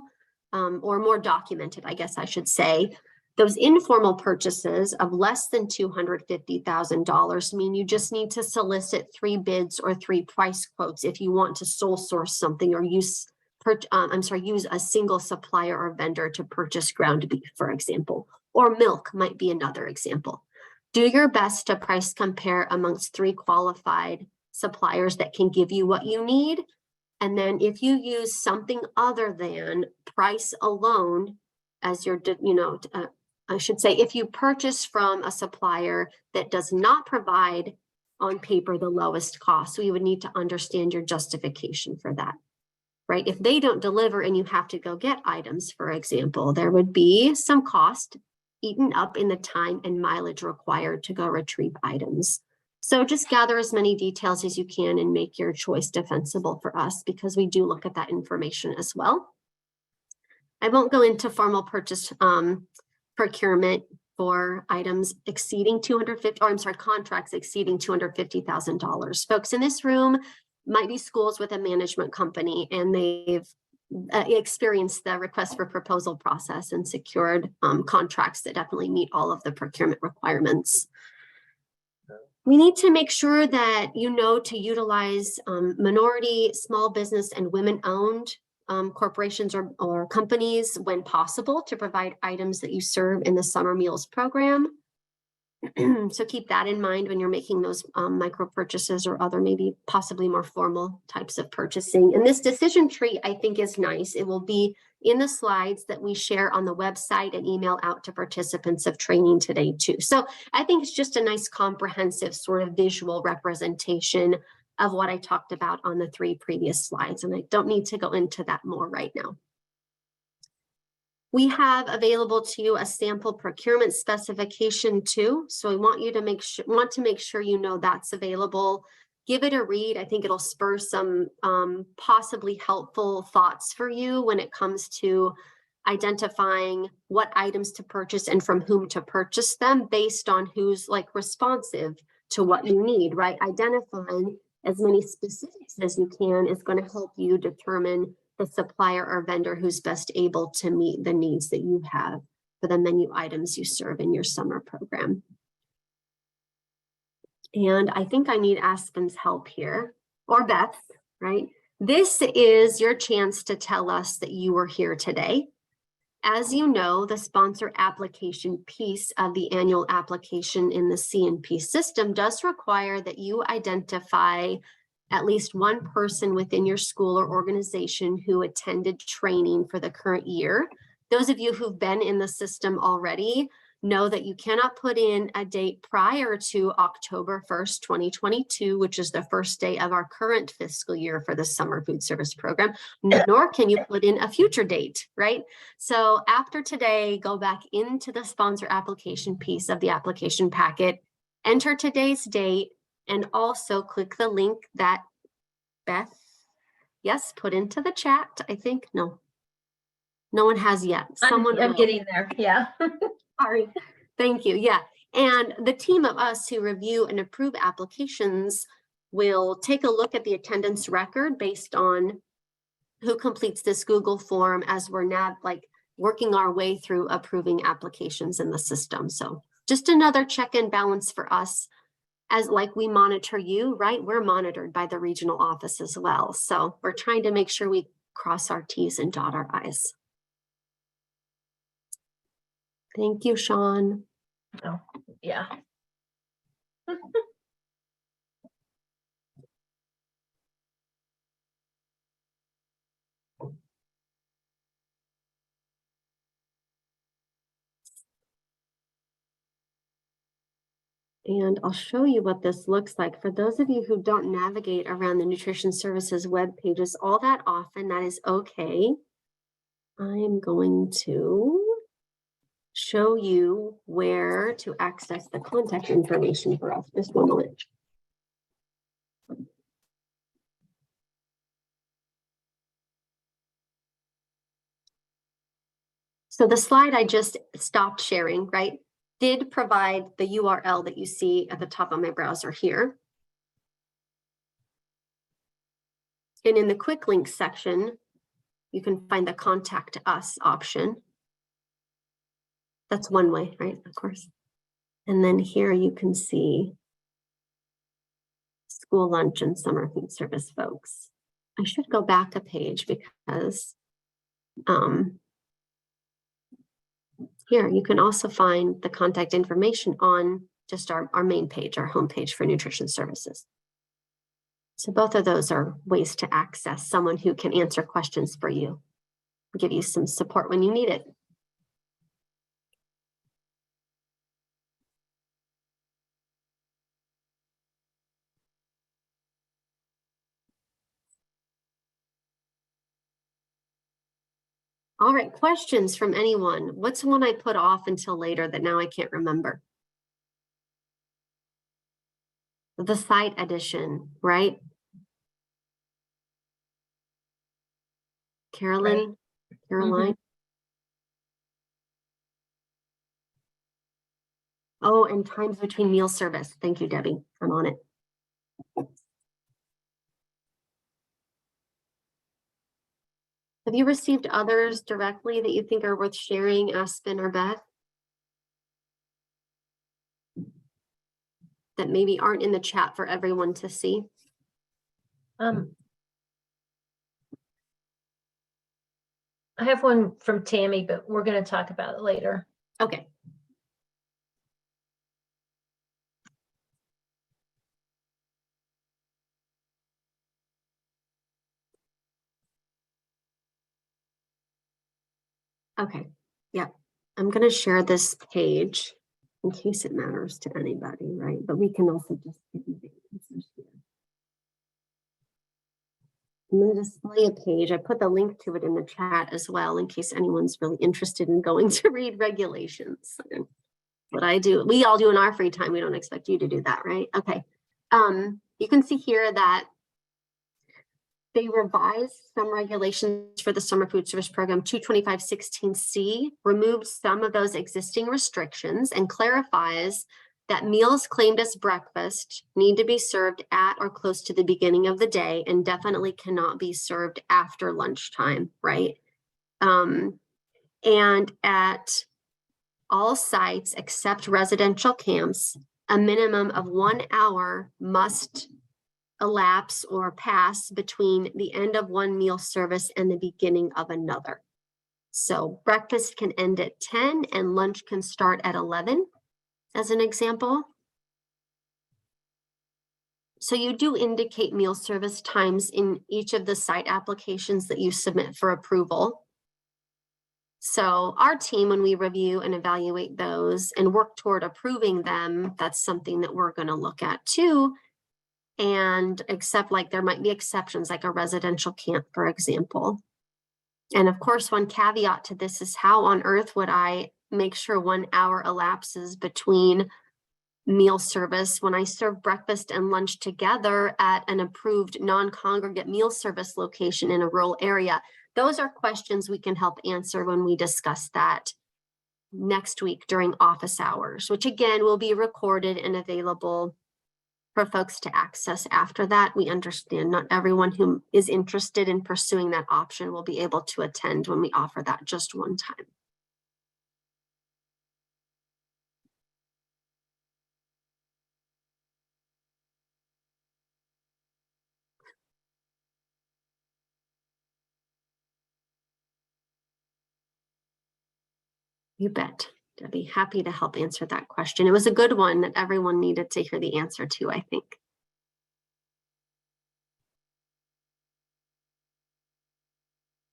or more documented, I guess I should say. Those informal purchases of less than $250,000 mean you just need to solicit 3 bids or 3 price quotes if you want to sole source something or use a single supplier or vendor to purchase ground beef, for example, or milk might be another example. Do your best to price compare amongst 3 qualified suppliers that can give you what you need. And then if you use something other than price alone as your, I should say, if you purchase from a supplier that does not provide on paper the lowest cost, we would need to understand your justification for that. Right? If they don't deliver and you have to go get items, for example, there would be some cost eaten up in the time and mileage required to go retrieve items. So just gather as many details as you can and make your choice defensible for us, because we do look at that information as well. I won't go into formal purchase procurement for items exceeding contracts exceeding $250,000. Folks in this room might be schools with a management company, and they've experienced the request for proposal process and secured contracts that definitely meet all of the procurement requirements. We need to make sure that you know to utilize minority, small business, and women-owned corporations or companies when possible to provide items that you serve in the summer meals program. So keep that in mind when you're making those micro purchases or other maybe possibly more formal types of purchasing. And this decision tree, I think, is nice. It will be in the slides that we share on the website and email out to participants of training today too. So I think it's just a nice comprehensive sort of visual representation of what I talked about on the 3 previous slides. And I don't need to go into that more right now. We have available to you a sample procurement specification too. So we want you to make sure you know that's available. Give it a read. I think it'll spur some possibly helpful thoughts for you when it comes to identifying what items to purchase and from whom to purchase them based on who's like responsive to what you need, right? Identifying as many specifics as you can is going to help you determine the supplier or vendor who's best able to meet the needs that you have for the menu items you serve in your summer program. And I think I need Aspen's help here, or Beth, right? This is your chance to tell us that you were here today. As you know, the sponsor application piece of the annual application in the C&P system does require that you identify at least one person within your school or organization who attended training for the current year. Those of you who've been in the system already know that you cannot put in a date prior to October 1st, 2022, which is the first day of our current fiscal year for the summer food service program, nor can you put in a future date, right? So after today, go back into the sponsor application piece of the application packet, enter today's date, and also click the link that Beth, yes, put into the chat. I think, no one has yet. I'm will. getting there, yeah. Sorry, thank you, yeah. And the team of us who review and approve applications will take a look at the attendance record based on who completes this Google form as we're now working our way through approving applications in the system. So just another check and balance for us. As like we monitor you, right? We're monitored by the regional office as well. So we're trying to make sure we cross our T's and dot our I's. Thank you, Sean. Oh, yeah. And I'll show you what this looks like. For those of you who don't navigate around the Nutrition Services web pages all that often, that is okay. I am going to show you where to access the contact information for us. Just one moment. So the slide I just stopped sharing, right, did provide the URL that you see at the top of my browser here. And in the quick links section, you can find the contact us option. That's one way, right? Of course. And then here you can see school lunch and summer food service folks. I should go back a page because here you can also find the contact information on just our main page, our homepage for nutrition services. So both of those are ways to access someone who can answer questions for you, give you some support when you need it. All right, questions from anyone? What's one I put off until later that now I can't remember? the site addition, right? Caroline, Caroline. Oh, and times between meal service. Thank you, Debbie. I'm on it. Have you received others directly that you think are worth sharing, Aspen or Beth? That maybe aren't in the chat for everyone to see? I have one from Tammy, but we're going to talk about it later. Okay. Okay, yeah, I'm gonna share this page in case it matters to anybody, right? But we can also just give you the answers here. I'm gonna display a page. I put the link to it in the chat as well in case anyone's really interested in going to read regulations. What I do, we all do in our free time. We don't expect you to do that, right? Okay. You can see here that they revised some regulations for the summer food service program 225-16C, removed some of those existing restrictions and clarifies that meals claimed as breakfast need to be served at or close to the beginning of the day and definitely cannot be served after lunchtime, right? And at all sites except residential camps, a minimum of 1 hour must elapse or pass between the end of one meal service and the beginning of another. So breakfast can end at 10 and lunch can start at 11, as an example. So you do indicate meal service times in each of the site applications that you submit for approval. So our team, when we review and evaluate those and work toward approving them, that's something that we're going to look at too. And except like there might be exceptions like a residential camp, for example. And of course, one caveat to this is how on earth would I make sure 1 hour elapses between meal service when I serve breakfast and lunch together at an approved non-congregate meal service location in a rural area? Those are questions we can help answer when we discuss that next week during office hours, which again will be recorded and available for folks to access after that. We understand not everyone who is interested in pursuing that option will be able to attend when we offer that just one time. You bet, Debbie. Happy to help answer that question. It was a good one that everyone needed to hear the answer to, I think.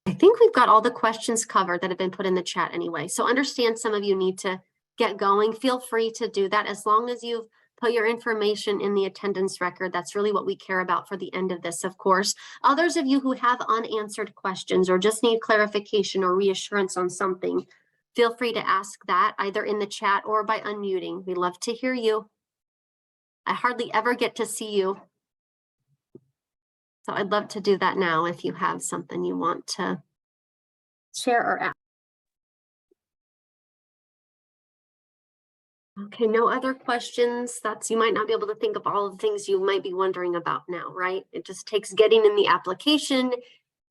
I think we've got all the questions covered that have been put in the chat anyway. So understand some of you need to get going. Feel free to do that as long as you've put your information in the attendance record. That's really what we care about for the end of this, of course. Others of you who have unanswered questions or just need clarification or reassurance on something, feel free to ask that either in the chat or by unmuting. We love to hear you. I hardly ever get to see you. So I'd love to do that now if you have something you want to share or ask. Okay, no other questions. You might not be able to think of all the things you might be wondering about now, right? It just takes getting in the application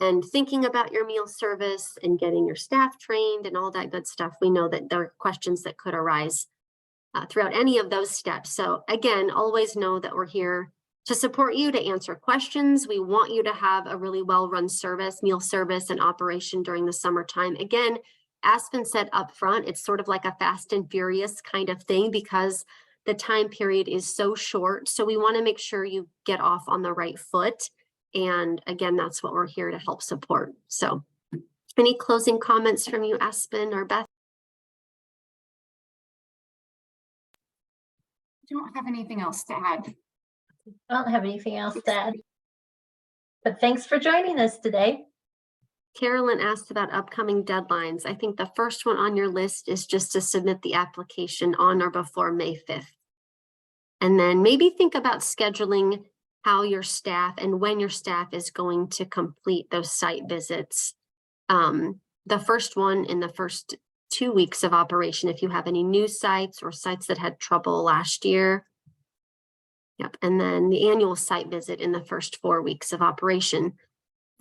and thinking about your meal service and getting your staff trained and all that good stuff. We know that there are questions that could arise throughout any of those steps. So again, always know that we're here to support you, to answer questions. We want you to have a really well-run service, meal service and operation during the summertime. Again, Aspen said up front, it's sort of like a fast and furious kind of thing because the time period is so short. So we want to make sure you get off on the right foot. And again, that's what we're here to help support. So any closing comments from you, Aspen or Beth? I don't have anything else to add. I don't have anything else to add. But thanks for joining us today. Carolyn asked about upcoming deadlines. I think the first one on your list is just to submit the application on or before May 5th. And then maybe think about scheduling how your staff and when your staff is going to complete those site visits. The first one in the first 2 weeks of operation, if you have any new sites or sites that had trouble last year. Yep, and then the annual site visit in the first 4 weeks of operation.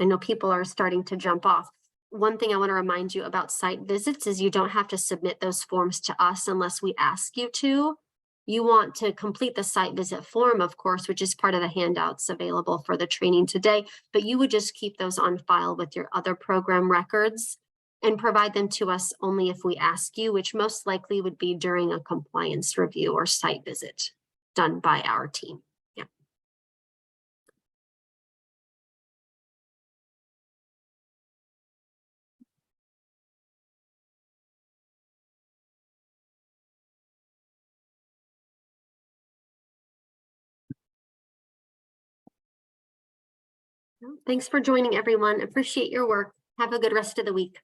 I know people are starting to jump off. One thing I want to remind you about site visits is you don't have to submit those forms to us unless we ask you to. You want to complete the site visit form, of course, which is part of the handouts available for the training today, but you would just keep those on file with your other program records and provide them to us only if we ask you, which most likely would be during a compliance review or site visit done by our team. Yeah. Thanks for joining, everyone. Appreciate your work. Have a good rest of the week.